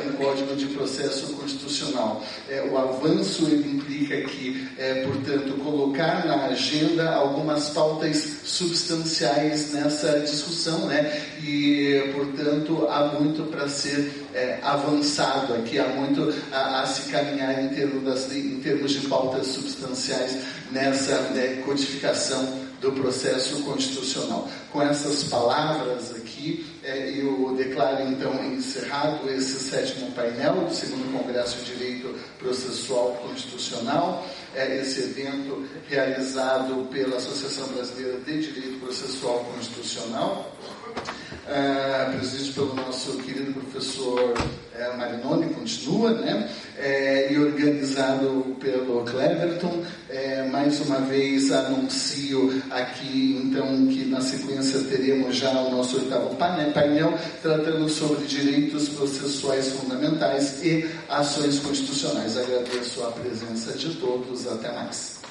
um Código de Processo Constitucional. O avanço ele implica que, portanto, colocar na agenda algumas pautas substanciais nessa discussão, né? E, portanto, há muito para ser avançado aqui, há muito a se caminhar em termos de pautas substanciais nessa codificação do processo constitucional. Com essas palavras aqui, eu declaro então encerrado esse 7º painel do 2º Congresso de Direito Processual Constitucional, esse evento realizado pela Associação Brasileira de Direito Processual Constitucional, presidido pelo nosso querido professor Marinoni, continua, né? E organizado pelo Cleverton. Mais uma vez anuncio aqui, então, que na sequência teremos já o nosso 8º painel, tratando sobre direitos processuais fundamentais e ações constitucionais. Agradeço a presença de todos. Até mais.